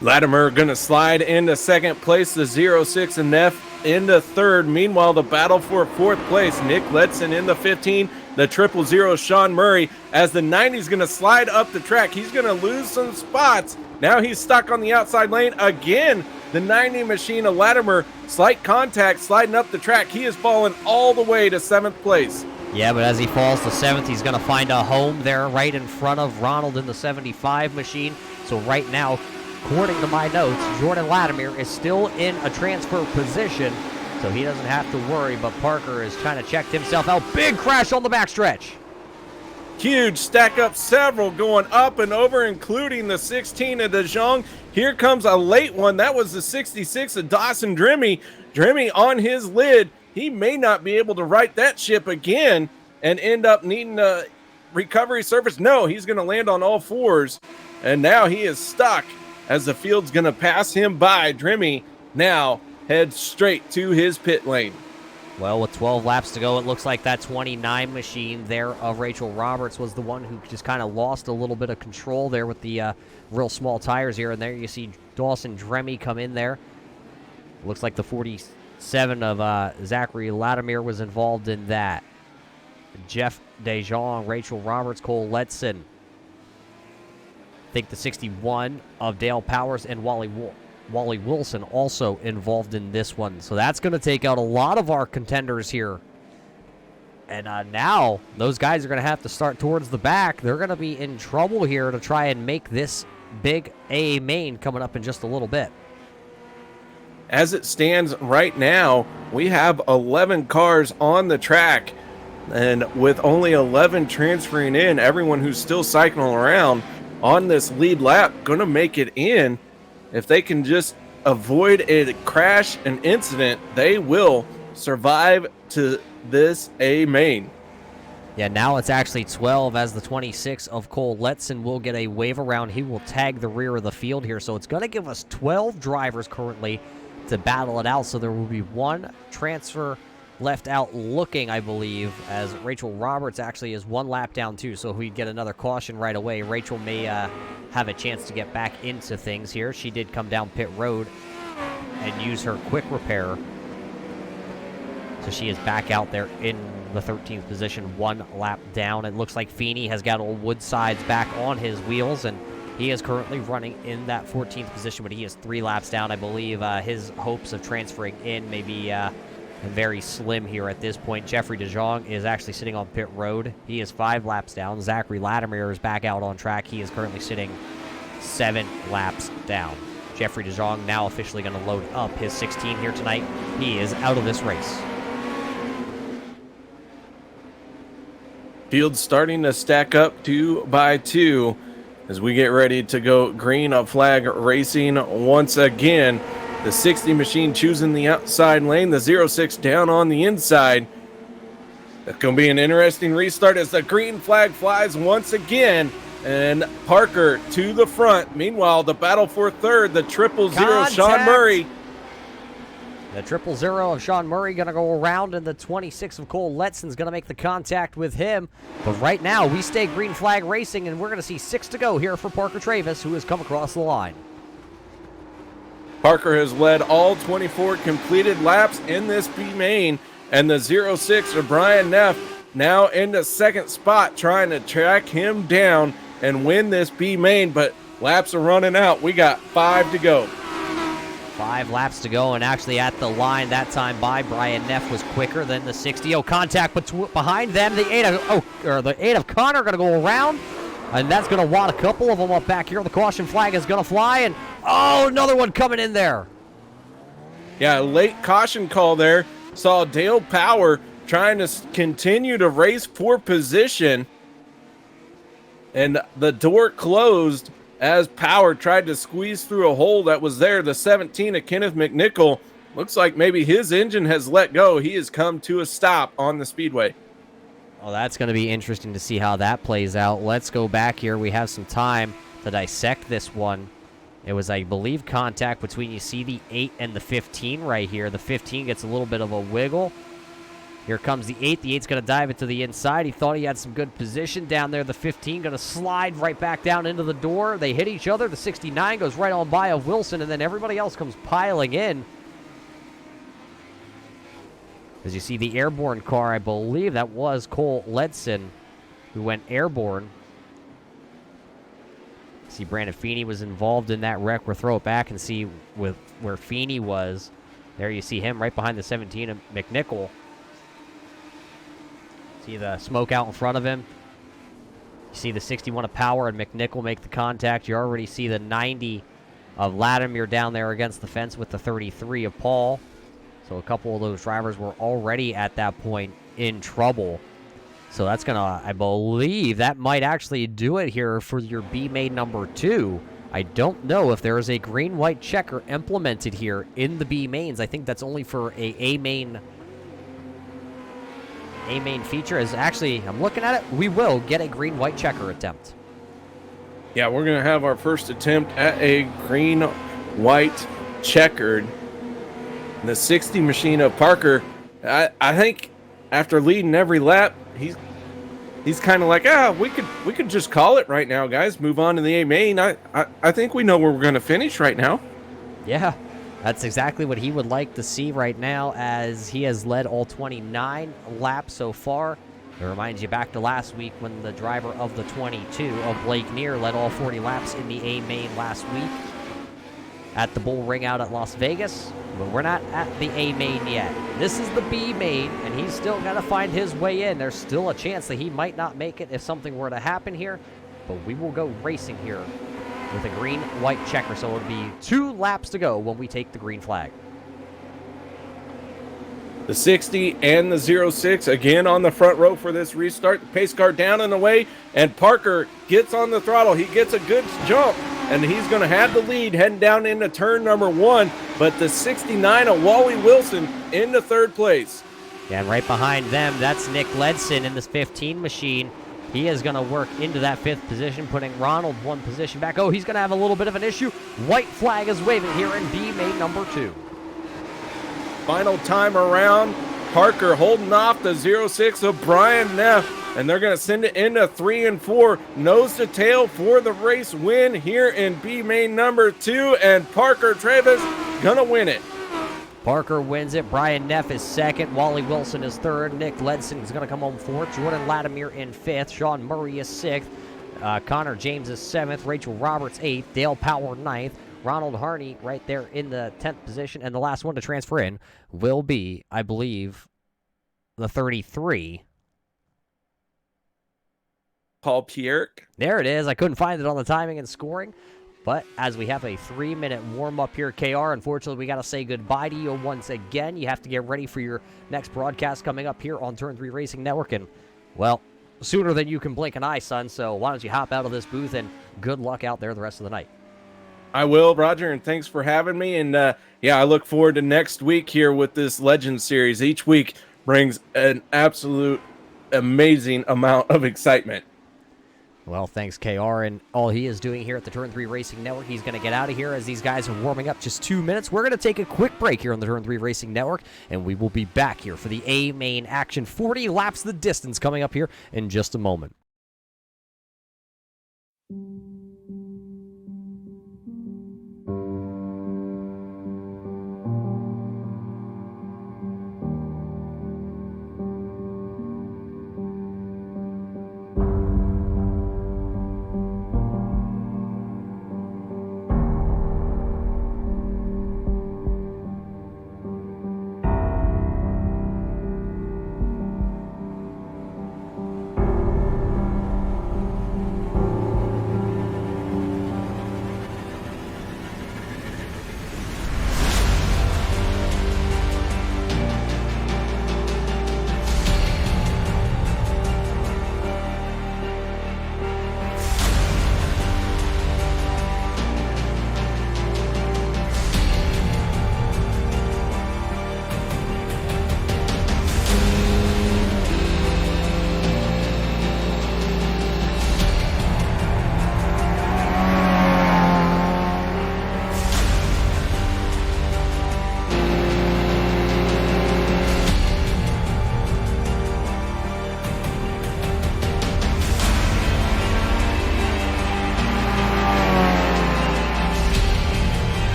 Latimer going to slide into second place, the 06 and Neff into third. Meanwhile, the battle for fourth place, Nick Letson in the 15, the 000 Sean Murray. As the 90 is going to slide up the track, he's going to lose some spots. Now he's stuck on the outside lane again. The 90 machine of Latimer, slight contact, sliding up the track. He is falling all the way to 7th place. Yeah, but as he falls to 7th, he's going to find a home there right in front of Ronald in the 75 machine. So right now, according to my notes, Jordan Latimer is still in a transfer position, so he doesn't have to worry, but Parker is trying to check himself out. Big crash on the backstretch. Huge stack up, several going up and over, including the 16 of DeJong. Here comes a late one. That was the 66 of Dawson Dremy. Dremy on his lid. He may not be able to right that ship again and end up needing a recovery service. No, he's going to land on all fours, and now he is stuck as the field's going to pass him by. Dremy now heads straight to his pit lane. Well, with 12 laps to go, it looks like that 29 machine there of Rachel Roberts was the one who just kind of lost a little bit of control there with the real small tires here and there. You see Dawson Dremy come in there. Looks like the 47 of Zachary Latimer was involved in that. Jeff DeJong, Rachel Roberts, Cole Letson. I think the 61 of Dale Powers and Wally Wilson also involved in this one. So that's going to take out a lot of our contenders here. And now those guys are going to have to start towards the back. They're going to be in trouble here to try and make this big A main coming up in just a little bit. as it stands right now, we have 11 cars on the track. And with only 11 transferring in, everyone who's still cycling around on this lead lap going to make it in. If they can just avoid a crash, an incident, they will survive to this A main. Yeah, now it's actually 12 as the 26 of Cole Letson will get a wave around. He will tag the rear of the field here. So it's going to give us 12 drivers currently to battle it out. So there will be one transfer left out looking, I believe, as Rachel Roberts actually is one lap down too. So if we get another caution right away, Rachel may have a chance to get back into things here. She did come down pit road and use her quick repair. So she is back out there in the 13th position, one lap down. It looks like Feeney has got old Woodsides back on his wheels, and he is currently running in that 14th position, but he is 3 laps down. I believe his hopes of transferring in may be very slim here at this point. Jeffrey DeJong is actually sitting on pit road. He is 5 laps down. Zachary Latimer is back out on track. He is currently sitting 7 laps down. Jeffrey DeJong now officially going to load up his 16 here tonight. He is out of this race. Field starting to stack up 2 by 2 as we get ready to go green flag racing once again. The 60 machine choosing the outside lane, the 06 down on the inside. That's going to be an interesting restart as the green flag flies once again. And Parker to the front. Meanwhile, the battle for third, the 000 Sean Murray. The 000 of Sean Murray going to go around, and the 26 of Cole Letson is going to make the contact with him. But right now, we stay green flag racing, and we're going to see 6 to go here for Parker Travis, who has come across the line. Parker has led all 24 completed laps in this B main, and the 06 of Brian Neff now in the second spot, trying to track him down and win this B main, but laps are running out. We got 5 to go. 5 laps to go, and actually at the line that time by Brian Neff was quicker than the 60. Oh, contact behind them. The 8 of Connor going to go around, and that's going to wad a couple of them up back here. The caution flag is going to fly, and oh, another one coming in there. Yeah, late caution call there. Saw Dale Power trying to continue to race for position, and the door closed as Power tried to squeeze through a hole that was there. The 17 of Kenneth McNichol looks like maybe his engine has let go. He has come to a stop on the speedway. Oh, that's going to be interesting to see how that plays out. Let's go back here. We have some time to dissect this one. It was, I believe, contact between, you see the 8 and the 15 right here. The 15 gets a little bit of a wiggle. Here comes the 8. The 8's going to dive it to the inside. He thought he had some good position down there. The 15 going to slide right back down into the door. They hit each other. The 69 goes right on by of Wilson, and then everybody else comes piling in. As you see the airborne car, I believe that was Cole Ledson who went airborne. See Brandon Feeney was involved in that wreck. We'll throw it back and see with where Feeney was. There you see him right behind the 17 of McNichol. See the smoke out in front of him. You see the 61 of Power and McNichol make the contact. You already see the 90 of Latimer down there against the fence with the 33 of Paul. So a couple of those drivers were already at that point in trouble. So that's going to, I believe, that might actually do it here for your B main number 2. I don't know if there is a green-white checker implemented here in the B mains. I think that's only for A main feature. Is actually, I'm looking at it, we will get a green-white checker attempt. Yeah, we're going to have our first attempt at a green-white checkered. The 60 machine of Parker, I think after leading every lap, he's kind of like, we could just call it right now, guys. Move on to the A main. I think we know where we're going to finish right now. Yeah, that's exactly what he would like to see right now, as he has led all 29 laps so far. It reminds you back to last week when the driver of the 22 of Blake Neer led all 40 laps in the A main last week at the Bull Ring out at Las Vegas. But we're not at the A main yet. This is the B main, and he's still got to find his way in. There's still a chance that he might not make it if something were to happen here, but we will go racing here with a green-white checker. So it'll be 2 laps to go when we take the green flag. The 60 and the 06 again on the front row for this restart. The pace car down and away, and Parker gets on the throttle. He gets a good jump, and he's going to have the lead heading down into turn number 1. But the 69 of Wally Wilson into third place. Yeah, and right behind them, that's Nick Ledson in this 15 machine. He is going to work into that 5th position, putting Ronald 1 position back. Oh, he's going to have a little bit of an issue. White flag is waving here in B main number 2. Final time around, Parker holding off the 06 of Brian Neff, and they're going to send it into 3 and 4. Nose to tail for the race win here in B main number 2, and Parker Travis going to win it. Parker wins it. Brian Neff is 2nd. Wally Wilson is 3rd. Nick Ledson is going to come home 4th. Jordan Latimer in 5th. Sean Murray is 6th. Connor James is 7th. Rachel Roberts 8th. Dale Power 9th. Ronald Harney right there in the 10th position. And the last one to transfer in will be, I believe, the 33. Paul Pierre. There it is. I couldn't find it on the timing and scoring. But as we have a 3-minute warm-up here, KR, unfortunately, we got to say goodbye to you once again. You have to get ready for your next broadcast coming up here on Turn 3 Racing Network. And, well, sooner than you can blink an eye, son. So why don't you hop out of this booth, and good luck out there the rest of the night. I will, Roger, and thanks for having me. And, yeah, I look forward to next week here with this Legends series. Each week brings an absolute amazing amount of excitement. Well, thanks, KR, and all he is doing here at the Turn 3 Racing Network. He's going to get out of here as these guys are warming up just 2 minutes. We're going to take a quick break here on the Turn 3 Racing Network, and we will be back here for the A main action. 40 laps the distance coming up here in just a moment.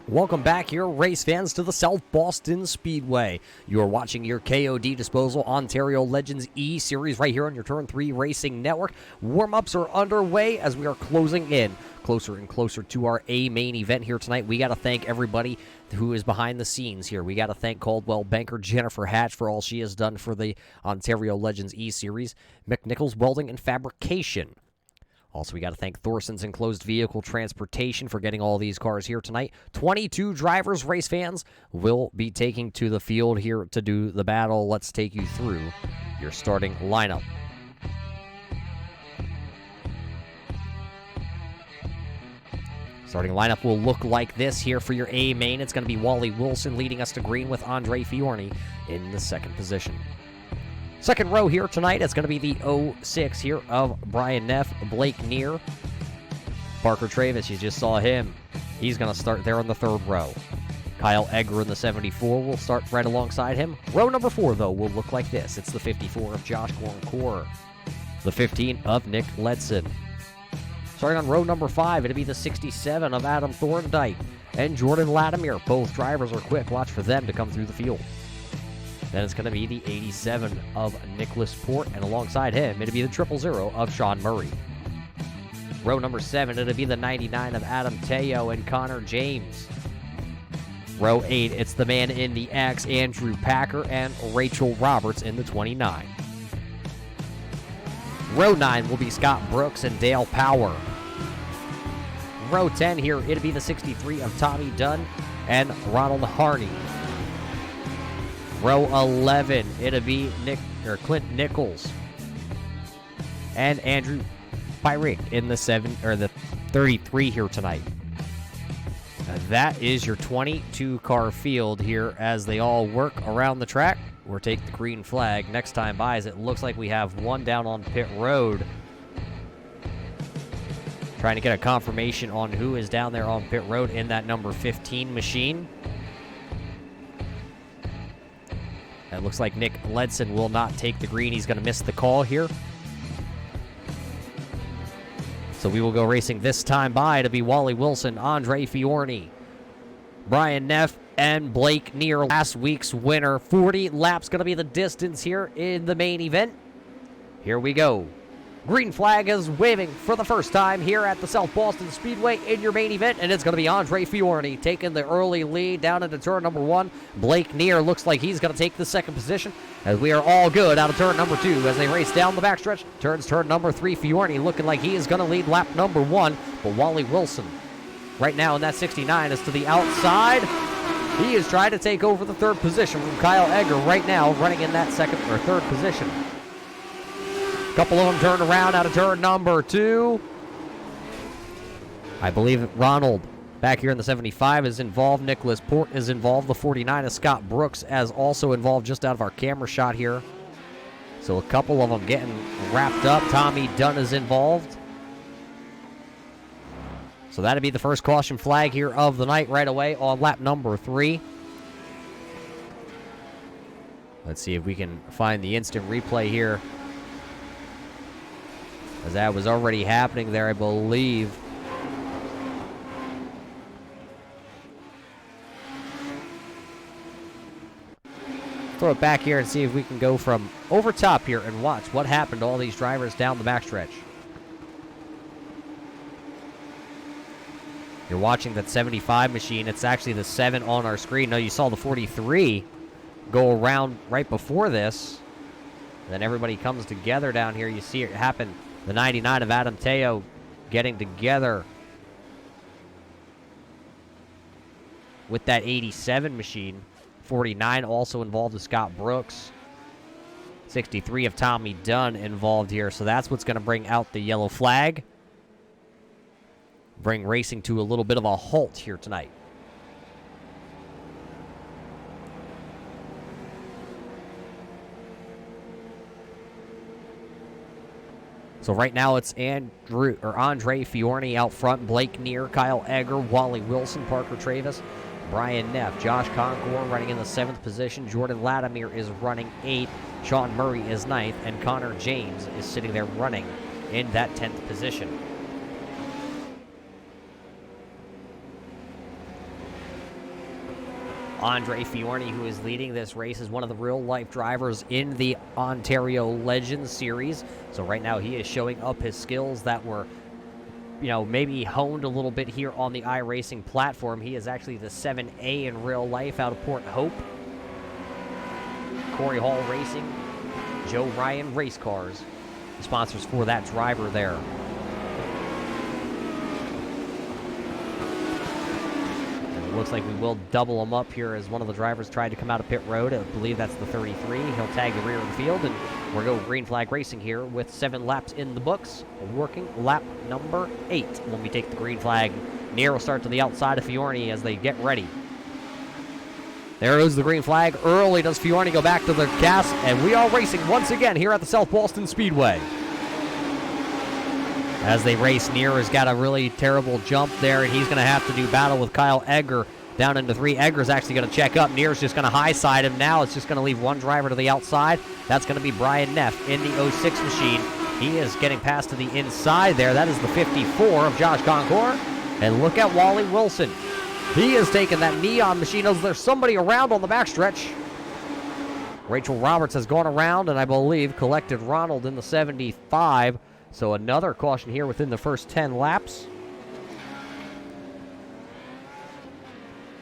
Welcome back here, race fans, to the South Boston Speedway. You are watching your KOD Disposal Ontario Legends eSeries right here on your Turn 3 Racing Network. Warm-ups are underway as we are closing in closer and closer to our A main event here tonight. We got to thank everybody who is behind the scenes here. We got to thank Caldwell banker Jennifer Hatch for all she has done for the Ontario Legends eSeries, McNichols Welding and Fabrication. Also, we got to thank Thorson's Enclosed Vehicle Transportation for getting all these cars here tonight. 22 drivers, race fans, will be taking to the field here to do the battle. Let's take you through your starting lineup. Starting lineup will look like this here for your A main. It's going to be Wally Wilson leading us to green with Andre Fiorni in the second position. Second row here tonight, it's going to be the 06 here of Brian Neff, Blake Neer, Parker Travis. You just saw him. He's going to start there in the third row. Kyle Egger in the 74 will start right alongside him. Row number 4, though, will look like this. It's the 54 of Josh Gorncourt. the 15 of Nick Ledson. Starting on row number 5, it'll be the 67 of Adam Thorndike and Jordan Latimer. Both drivers are quick. Watch for them to come through the field. Then it's going to be the 87 of Nicholas Port, and alongside him, it'll be the 000 of Sean Murray. Row number 7, it'll be the 99 of Adam Teo and Connor James. Row 8, it's the man in the X, Andrew Packer, and Rachel Roberts in the 29. Row 9 will be Scott Brooks and Dale Power. Row 10 here, it'll be the 63 of Tommy Dunn and Ronald Harney. Row 11, it'll be Clint Nichols and Andrew Pyrick in the 33 here tonight. That is your 22-car field here as they all work around the track or take the green flag. Next time by, as it looks like we have one down on pit road. Trying to get a confirmation on who is down there on pit road in that number 15 machine. It looks like Nick Ledson will not take the green. He's going to miss the call here. So we will go racing this time by to be Wally Wilson, Andre Fiorni, Brian Neff, and Blake Neer, last week's winner. 40 laps going to be the distance here in the main event. Here we go. Green flag is waving for the first time here at the South Boston Speedway in your main event, and it's going to be Andre Fiorni taking the early lead down into turn number 1. Blake Neer looks like he's going to take the second position as we are all good out of turn number 2 as they race down the backstretch. Turn number 3, Fiorni looking like he is going to lead lap number 1, but Wally Wilson right now in that 69 is to the outside. He is trying to take over the third position from Kyle Egger right now, running in that second or third position. Couple of them turned around out of turn number 2. I believe Ronald back here in the 75 is involved. Nicholas Port is involved. The 49 of Scott Brooks is also involved just out of our camera shot here. So a couple of them getting wrapped up. Tommy Dunn is involved. So that'll be the first caution flag here of the night right away on lap number 3. Let's see if we can find the instant replay here, as that was already happening there, I believe. Throw it back here and see if we can go from over top here and watch what happened to all these drivers down the backstretch. You're watching that 75 machine. It's actually the 7 on our screen. No, you saw the 43 go around right before this. Then everybody comes together down here. You see it happen. The 99 of Adam Teo getting together with that 87 machine. 49 also involved with Scott Brooks. 63 of Tommy Dunn involved here. So that's what's going to bring out the yellow flag. Bring racing to a little bit of a halt here tonight. So right now it's Andre Fiorni out front, Blake Neer, Kyle Egger, Wally Wilson, Parker Travis, Brian Neff, Josh Concord running in the 7th position, Jordan Latimer is running 8th, Sean Murray is 9th, and Connor James is sitting there running in that 10th position. Andre Fiorni, who is leading this race, is one of the real-life drivers in the Ontario Legends series. So right now he is showing up his skills that were, maybe honed a little bit here on the iRacing platform. He is actually the 7A in real life out of Port Hope. Corey Hall Racing, Joe Ryan Race Cars, the sponsors for that driver there. Looks like we will double him up here as one of the drivers tried to come out of pit road. I believe that's the 33. He'll tag the rear of the field, and we'll go green flag racing here with 7 laps in the books. Working lap number 8 when we take the green flag. Neer will start to the outside of Fiorni as they get ready. There goes the green flag. Early does Fiorni go back to the gas, and we are racing once again here at the South Boston Speedway. As they race, Neer has got a really terrible jump there, and he's going to have to do battle with Kyle Egger down into 3. Egger's actually going to check up. Neer's just going to high side him now. It's just going to leave one driver to the outside. That's going to be Brian Neff in the 06 machine. He is getting past to the inside there. That is the 54 of Josh Concour. And look at Wally Wilson. He is taking that neon machine. There's somebody around on the backstretch. Rachel Roberts has gone around and I believe collected Ronald in the 75. So another caution here within the first 10 laps.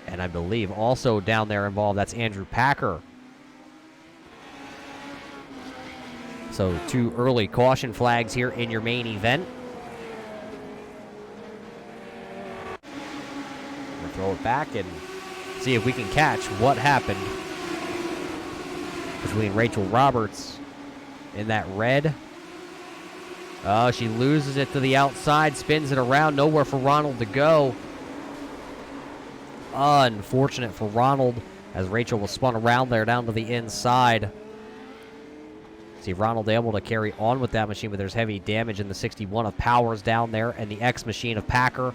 And I believe also down there involved, that's Andrew Packer. So 2 early caution flags here in your main event. We're gonna throw it back and see if we can catch what happened between Rachel Roberts in that red. Oh, she loses it to the outside, spins it around, nowhere for Ronald to go. Unfortunate for Ronald as Rachel was spun around there down to the inside. See Ronald able to carry on with that machine, but there's heavy damage in the 61 of Powers down there and the X machine of Packer.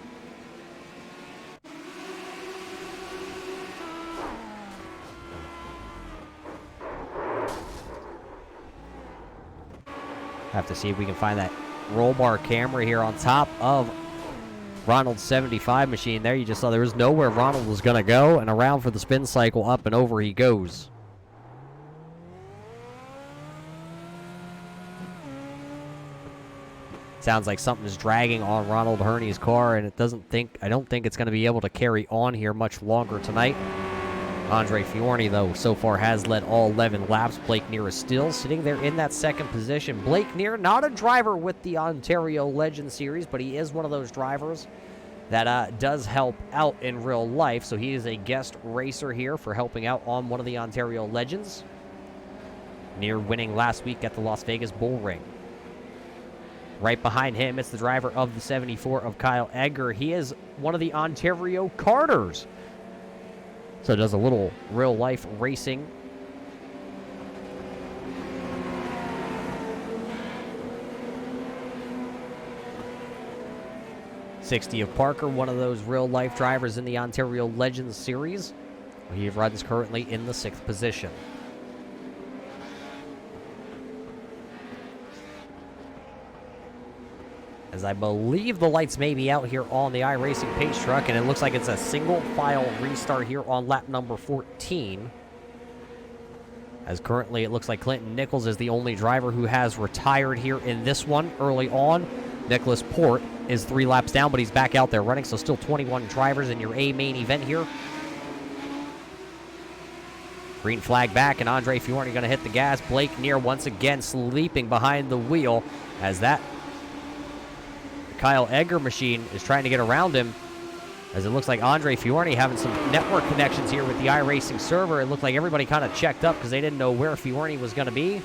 Have to see if we can find that roll bar camera here on top of Ronald's 75 machine there. You just saw there was nowhere Ronald was going to go, and around for the spin cycle, up and over he goes. Sounds like something's dragging on Ronald Herney's car, and I don't think it's going to be able to carry on here much longer tonight. Andre Fiorni, though, so far has led all 11 laps. Blake Neer is still sitting there in that second position. Blake Neer, not a driver with the Ontario Legends Series, but he is one of those drivers that does help out in real life. So he is a guest racer here for helping out on one of the Ontario Legends. Neer winning last week at the Las Vegas Bull Ring. Right behind him, it's the driver of the 74 of Kyle Edgar. He is one of the Ontario Carters. So does a little real-life racing. '60 of Parker, one of those real-life drivers in the Ontario Legends Series. He runs currently in the 6th position. As I believe the lights may be out here on the iRacing pace truck, and it looks like it's a single file restart here on lap number 14. As currently it looks like Clinton Nichols is the only driver who has retired here in this one early on. Nicholas Port is 3 laps down, but he's back out there running, so still 21 drivers in your A main event here. Green flag back, and Andre Fiorni going to hit the gas. Blake Neer once again sleeping behind the wheel as that Kyle Edgar machine is trying to get around him, as it looks like Andre Fiorni having some network connections here with the iRacing server. It looked like everybody kind of checked up because they didn't know where Fiorni was going to be.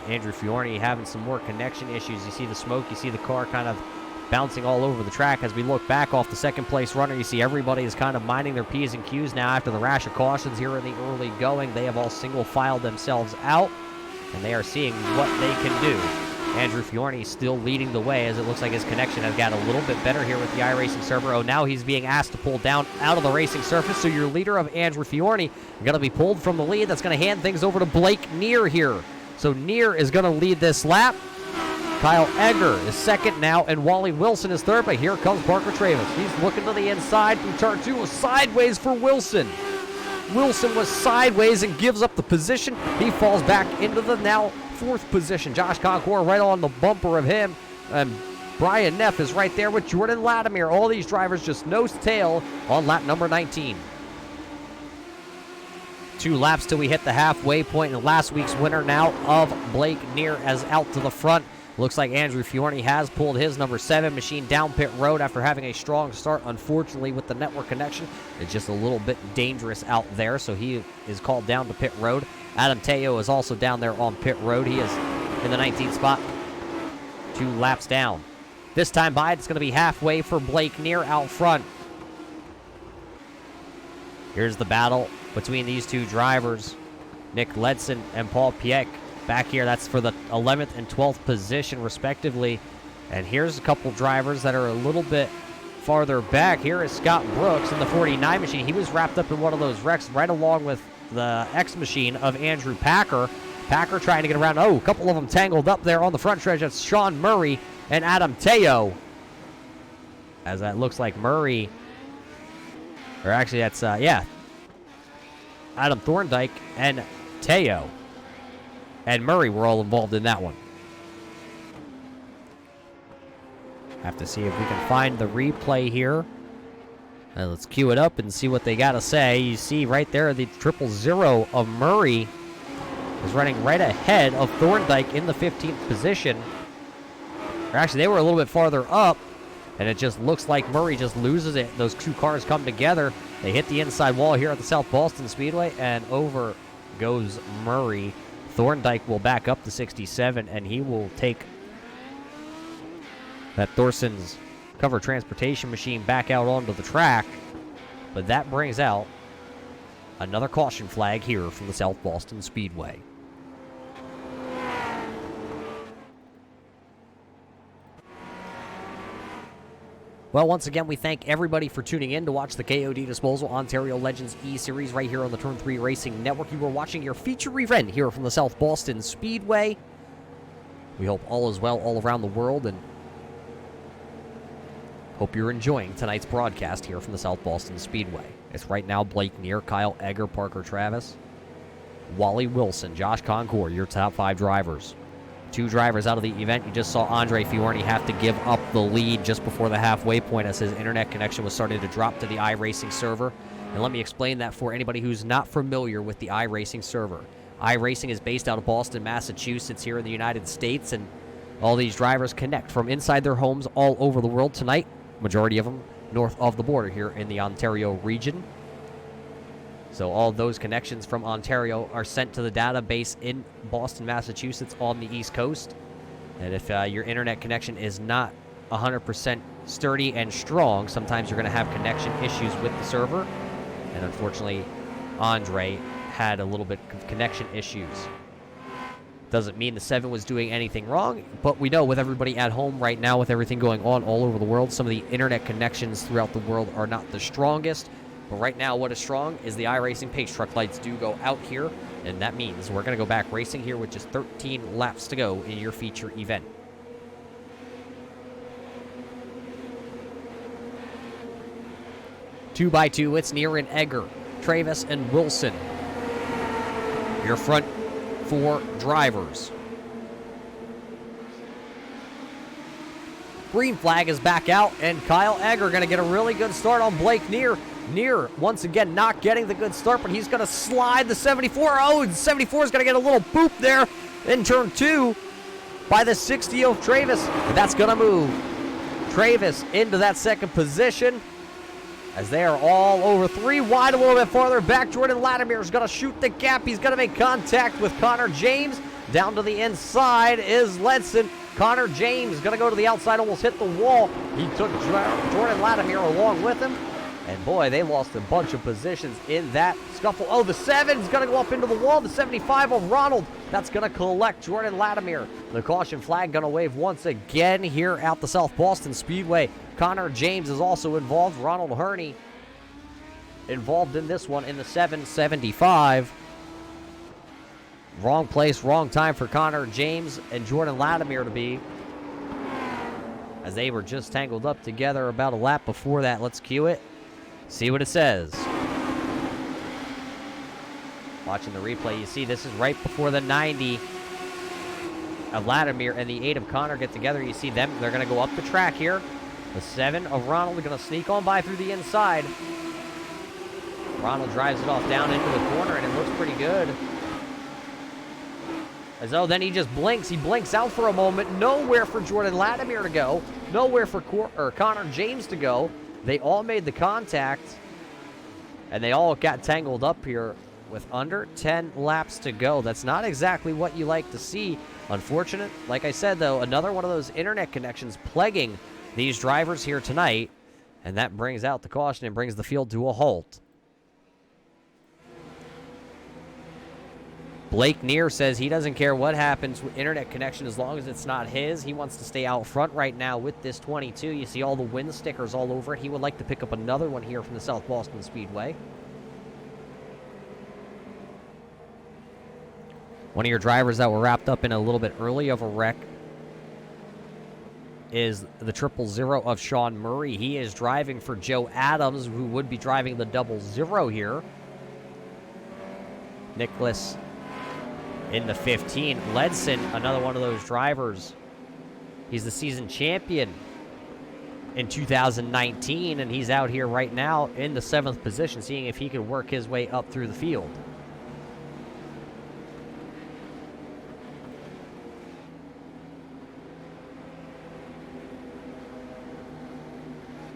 Andrew Fiorni having some more connection issues. You see the smoke, you see the car kind of bouncing all over the track. As we look back off the second place runner, you see everybody is kind of minding their P's and Q's now after the rash of cautions here in the early going. They have all single filed themselves out, and they are seeing what they can do. Andrew Fiorni still leading the way, as it looks like his connection has got a little bit better here with the iRacing server. Oh, now he's being asked to pull down out of the racing surface, so your leader of Andrew Fiorni going to be pulled from the lead. That's going to hand things over to Blake Neer here. So Neer is going to lead this lap. Kyle Edgar is second now, and Wally Wilson is third, but here comes Parker Travis. He's looking to the inside from turn 2, sideways for Wilson. Wilson was sideways and gives up the position. He falls back into the now 4th position. Josh Concour right on the bumper of him. And Brian Neff is right there with Jordan Latimer. All these drivers just nose tail on lap number 19. 2 laps till we hit the halfway point, and last week's winner now of Blake Neer as out to the front. Looks like Andrew Fiorni has pulled his number 7 machine down pit road after having a strong start. Unfortunately, with the network connection, it's just a little bit dangerous out there, so he is called down to pit road. Adam Teo is also down there on pit road. He is in the 19th spot, 2 laps down. This time by, it's going to be halfway for Blake Neer out front. Here's the battle between these 2 drivers, Nick Ledson and Paul Pieck. Back here, that's for the 11th and 12th position, respectively. And here's a couple drivers that are a little bit farther back. Here is Scott Brooks in the 49 machine. He was wrapped up in one of those wrecks right along with the X machine of Andrew Packer. Packer trying to get around. Oh, a couple of them tangled up there on the front stretch. That's Sean Murray and Adam Teo. As that looks like Murray, or actually that's, Adam Thorndike and Teo and Murray were all involved in that one. Have to see if we can find the replay here. Let's cue it up and see what they got to say. You see right there the 000 of Murray is running right ahead of Thorndike in the 15th position. Or actually, they were a little bit farther up, and it just looks like Murray just loses it. Those two cars come together. They hit the inside wall here at the South Boston Speedway, and over goes Murray. Thorndike will back up to 67, and he will take that Thorson's cover transportation machine back out onto the track. But that brings out another caution flag here from the South Boston Speedway. Well, once again, we thank everybody for tuning in to watch the KOD Disposal Ontario Legends eSeries right here on the Turn 3 Racing Network. You were watching your feature event here from the South Boston Speedway. We hope all is well all around the world, and hope you're enjoying tonight's broadcast here from the South Boston Speedway. It's right now Blake Neer, Kyle Egger, Parker Travis, Wally Wilson, Josh Concord, your top 5 drivers. 2 drivers out of the event. You just saw Andre Fiorni have to give up the lead just before the halfway point as his internet connection was starting to drop to the iRacing server. And let me explain that for anybody who's not familiar with the iRacing server. iRacing is based out of Boston, Massachusetts here in the United States, and all these drivers connect from inside their homes all over the world tonight. Majority of them north of the border here in the Ontario region. So all those connections from Ontario are sent to the database in Boston, Massachusetts on the East Coast. And if your internet connection is not 100% sturdy and strong, sometimes you're going to have connection issues with the server. And unfortunately, Andre had a little bit of connection issues. Doesn't mean the 7 was doing anything wrong, but we know with everybody at home right now, with everything going on all over the world, some of the internet connections throughout the world are not the strongest. But right now, what is strong is the iRacing Pace Truck lights do go out here, and that means we're going to go back racing here with just 13 laps to go in your feature event. Two by two, it's Neer and Egger, Travis and Wilson. Your front 4 drivers. Green flag is back out, and Kyle Egger going to get a really good start on Blake Neer. Neer, once again, not getting the good start, but he's going to slide the 74. Oh, and 74 is going to get a little boop there in turn 2 by the 60 of Travis. And that's going to move Travis into that second position as they are all over 3 wide, a little bit farther back. Jordan Latimer is going to shoot the gap. He's going to make contact with Connor James. Down to the inside is Ledson. Connor James is going to go to the outside, almost hit the wall. He took Jordan Latimer along with him. And boy, they lost a bunch of positions in that scuffle. Oh, the 7 is going to go up into the wall. The 75 of Ronald, that's going to collect Jordan Latimer. The caution flag going to wave once again here at the South Boston Speedway. Connor James is also involved. Ronald Herney involved in this one in the 775. Wrong place, wrong time for Connor James and Jordan Latimer to be, as they were just tangled up together about a lap before that. Let's cue it. See what it says. Watching the replay, you see this is right before the 90 of Latimer and the 8 of Connor get together. You see them, they're going to go up the track here. The 7 of Ronald going to sneak on by through the inside. Ronald drives it off down into the corner, and it looks pretty good. As though then he just blinks. He blinks out for a moment. Nowhere for Jordan Latimer to go. Nowhere for Connor James to go. They all made the contact, and they all got tangled up here with under 10 laps to go. That's not exactly what you like to see. Unfortunate. Like I said, though, another one of those internet connections plaguing these drivers here tonight, and that brings out the caution and brings the field to a halt. Blake Neer says he doesn't care what happens with internet connection as long as it's not his. He wants to stay out front right now with this 22. You see all the win stickers all over it. He would like to pick up another one here from the South Boston Speedway. One of your drivers that were wrapped up in a little bit early of a wreck is the 000 of Sean Murray. He is driving for Joe Adams, who would be driving the 00 here. Nicholas in the 15. Ledson, another one of those drivers. He's the season champion in 2019, and he's out here right now in the 7th position, seeing if he could work his way up through the field.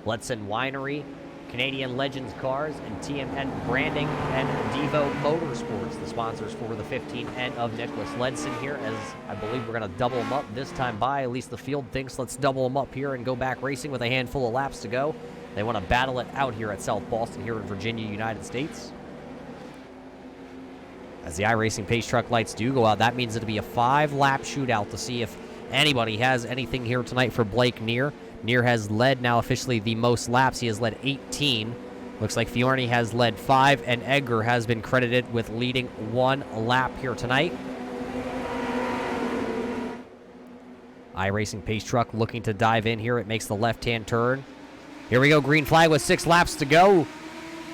Ledson Winery, Canadian Legends Cars, and TMN Branding, and Devo Motorsports, the sponsors for the 15N of Nicholas Ledson here, as I believe we're going to double them up this time by. At least the field thinks let's double them up here and go back racing with a handful of laps to go. They want to battle it out here at South Boston here in Virginia, United States. As the iRacing Pace Truck lights do go out, that means it'll be a 5-lap shootout to see if anybody has anything here tonight for Blake Neer. Neer has led now officially the most laps. He has led 18. Looks like Fiorni has led 5, and Edgar has been credited with leading 1 lap here tonight. iRacing Pace Truck looking to dive in here. It makes the left-hand turn. Here we go, green flag with 6 laps to go.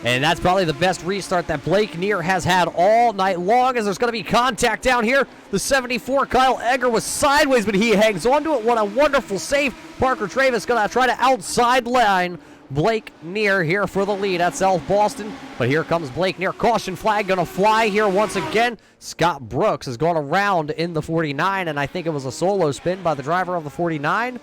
And that's probably the best restart that Blake Neer has had all night long, as there's going to be contact down here. The 74, Kyle Egger, was sideways, but he hangs on to it. What a wonderful save. Parker Travis going to try to outside line Blake Neer here for the lead at South Boston. But here comes Blake Neer. Caution flag going to fly here once again. Scott Brooks has gone around in the 49, and I think it was a solo spin by the driver of the 49.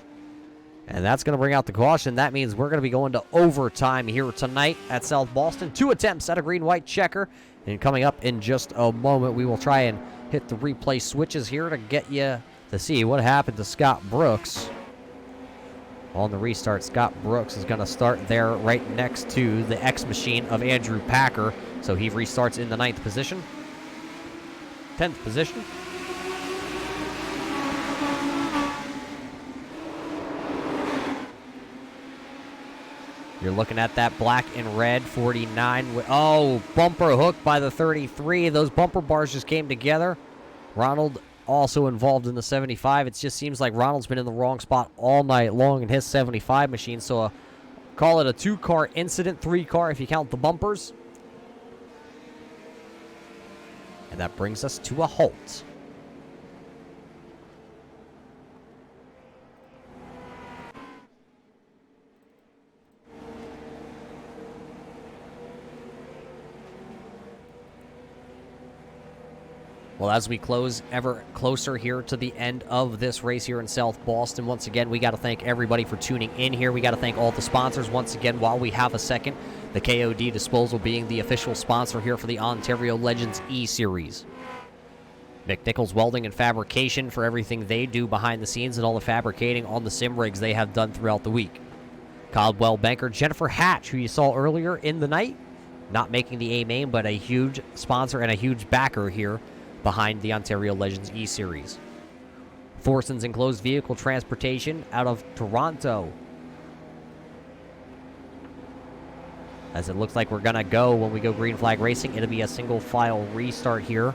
And that's going to bring out the caution. That means we're going to be going to overtime here tonight at South Boston. 2 attempts at a green-white checker. And coming up in just a moment, we will try and hit the replay switches here to get you to see what happened to Scott Brooks. On the restart, Scott Brooks is going to start there right next to the X machine of Andrew Packer. So he restarts in the 9th position. 10th position. You're looking at that black and red 49. Oh, bumper hook by the 33. Those bumper bars just came together. Ronald also involved in the 75. It just seems like Ronald's been in the wrong spot all night long in his 75 machine. So call it a 2-car incident, 3-car if you count the bumpers. And that brings us to a halt. Well, as we close ever closer here to the end of this race here in South Boston, once again, we got to thank everybody for tuning in here. We got to thank all the sponsors once again while we have a second. The KOD Disposal being the official sponsor here for the Ontario Legends eSeries. McNichols Welding and Fabrication for everything they do behind the scenes and all the fabricating on the sim rigs they have done throughout the week. Caldwell banker Jennifer Hatch, who you saw earlier in the night, not making the A-main, but a huge sponsor and a huge backer here behind the Ontario Legends eSeries. Forson's Enclosed Vehicle Transportation out of Toronto. As it looks like we're going to go, when we go green flag racing, it'll be a single file restart here.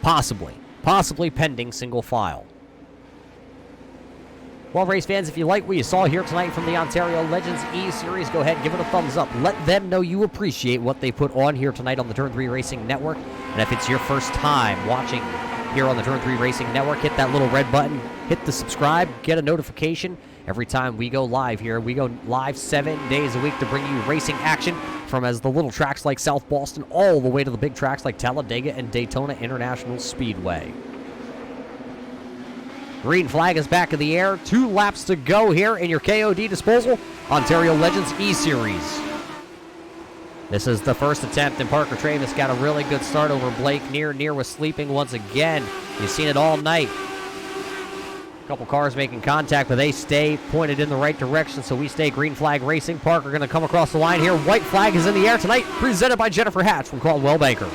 Possibly pending single file. Well, race fans, if you like what you saw here tonight from the Ontario Legends eSeries, go ahead, give it a thumbs up. Let them know you appreciate what they put on here tonight on the Turn 3 Racing Network. And if it's your first time watching here on the Turn 3 Racing Network, hit that little red button, hit the subscribe, get a notification every time we go live here. We go live 7 days a week to bring you racing action from as the little tracks like South Boston all the way to the big tracks like Talladega and Daytona International Speedway. Green flag is back in the air. 2 laps to go here in your KOD Disposal Ontario Legends eSeries. This is the first attempt, and Parker Travis got a really good start over Blake Neer. Neer was sleeping once again. You've seen it all night. A couple cars making contact, but they stay pointed in the right direction, so we stay green flag racing. Parker going to come across the line here. White flag is in the air tonight, presented by Jennifer Hatch from Caldwell Banker.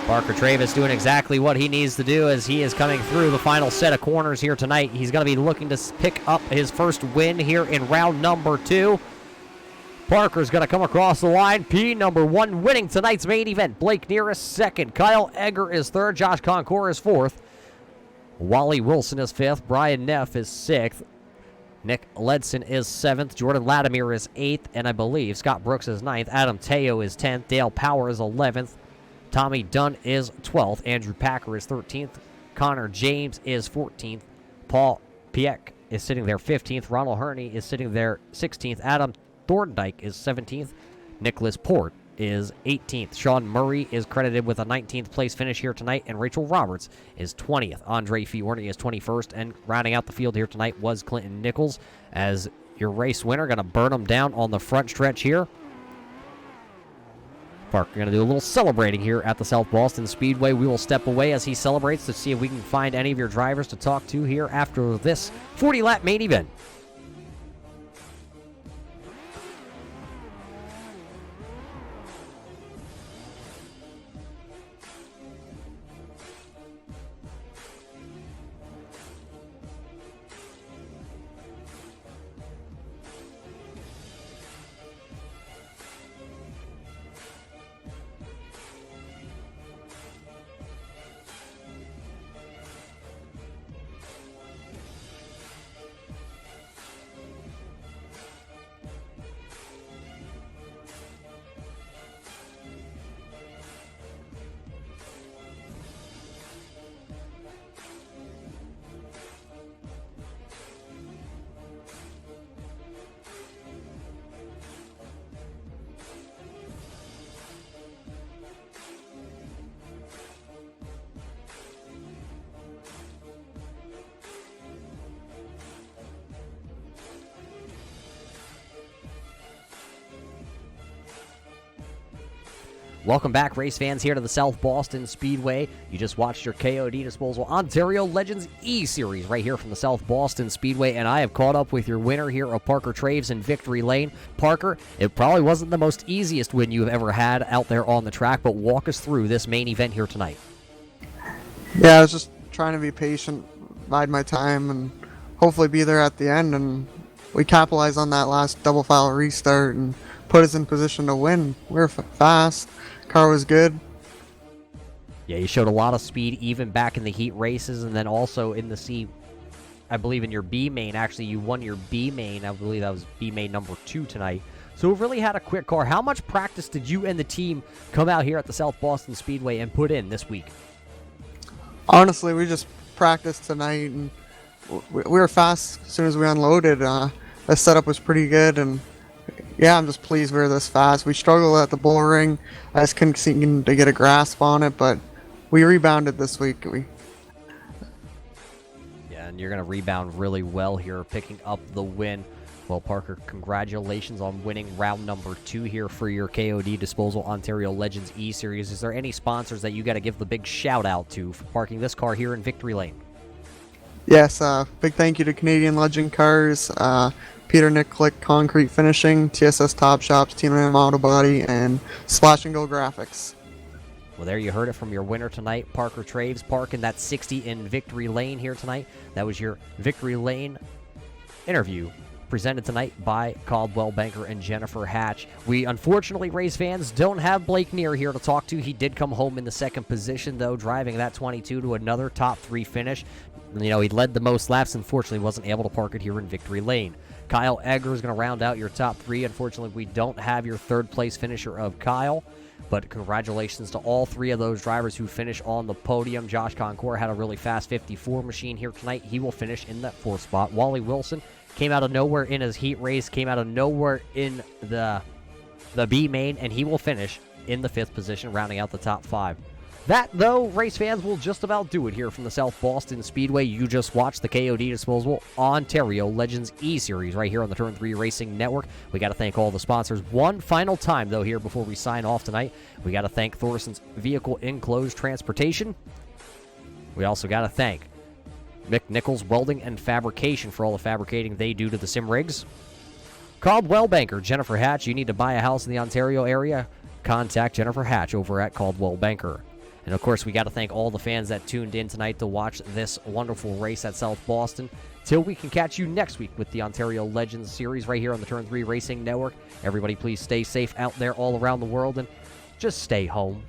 Parker Travis doing exactly what he needs to do as he is coming through the final set of corners here tonight. He's going to be looking to pick up his first win here in round number 2. Parker's going to come across the line. P number 1 winning tonight's main event. Blake Neer is second. Kyle Egger is third. Josh Concour is fourth. Wally Wilson is fifth. Brian Neff is sixth. Nick Ledson is 7th. Jordan Latimer is 8th. And I believe Scott Brooks is 9th. Adam Teo is 10th. Dale Power is 11th. Tommy Dunn is 12th. Andrew Packer is 13th. Connor James is 14th. Paul Pieck is sitting there 15th. Ronald Herney is sitting there 16th. Adam Thorndike is 17th. Nicholas Port is 18th. Sean Murray is credited with a 19th place finish here tonight, and Rachel Roberts is 20th. Andre Fiorni is 21st, and rounding out the field here tonight was Clinton Nichols as your race winner. Going to burn them down on the front stretch here. Parker going to do a little celebrating here at the South Boston Speedway. We will step away as he celebrates to see if we can find any of your drivers to talk to here after this 40-lap main event. Welcome back, race fans, here to the South Boston Speedway. You just watched your KOD Disposal Ontario Legends E-Series right here from the South Boston Speedway, and I have caught up with your winner here of Parker Traves in Victory Lane. Parker, it probably wasn't the most easiest win you've ever had out there on the track, but walk us through this main event here tonight. Yeah, I was just trying to be patient, bide my time, and hopefully be there at the end, and we capitalized on that last double file restart and put us in position to win. We were fast. Car was good. Yeah, you showed a lot of speed even back in the heat races, and then also in the C, I believe in your B main. Actually, you won your B main. I believe that was B main number 2 tonight. So it really had a quick car. How much practice did you and the team come out here at the South Boston Speedway and put in this week? Honestly, we just practiced tonight, and we were fast as soon as we unloaded. The setup was pretty good, and yeah, I'm just pleased we were this fast. We struggled at the bull ring. I just couldn't seem to get a grasp on it, but we rebounded this week. Yeah, and you're going to rebound really well here, picking up the win. Well, Parker, congratulations on winning round number 2 here for your KOD Disposal Ontario Legends E-Series. Is there any sponsors that you got to give the big shout out to for parking this car here in Victory Lane? Yes, big thank you to Canadian Legend Cars, Peter Nicklick Concrete Finishing, TSS Top Shops, Team M Auto Body, and Splash and Go Graphics. Well, there you heard it from your winner tonight, Parker Traves, parking that 60 in Victory Lane here tonight. That was your Victory Lane interview presented tonight by Caldwell Banker and Jennifer Hatch. We, unfortunately, race fans, don't have Blake Neer here to talk to. He did come home in the second position, though, driving that 22 to another top 3 finish. You know, he led the most laps. Unfortunately, wasn't able to park it here in Victory Lane. Kyle Egger is going to round out your top 3. Unfortunately, we don't have your third-place finisher of Kyle. But congratulations to all 3 of those drivers who finish on the podium. Josh Concour had a really fast 54 machine here tonight. He will finish in that 4th spot. Wally Wilson came out of nowhere in his heat race, came out of nowhere in the B main, and he will finish in the 5th position, rounding out the top 5. That, though, race fans, will just about do it here from the South Boston Speedway. You just watched the KOD Disposal Ontario Legends E-Series right here on the Turn 3 Racing Network. We got to thank all the sponsors one final time, though, here before we sign off tonight. We got to thank Thorson's Vehicle Enclosed Transportation. We also got to thank Mick Nichols Welding and Fabrication for all the fabricating they do to the sim rigs. Caldwell Banker, Jennifer Hatch. You need to buy a house in the Ontario area? Contact Jennifer Hatch over at Caldwell Banker. And of course, we got to thank all the fans that tuned in tonight to watch this wonderful race at South Boston. Till we can catch you next week with the Ontario Legends series right here on the Turn 3 Racing Network. Everybody, please stay safe out there all around the world and just stay home.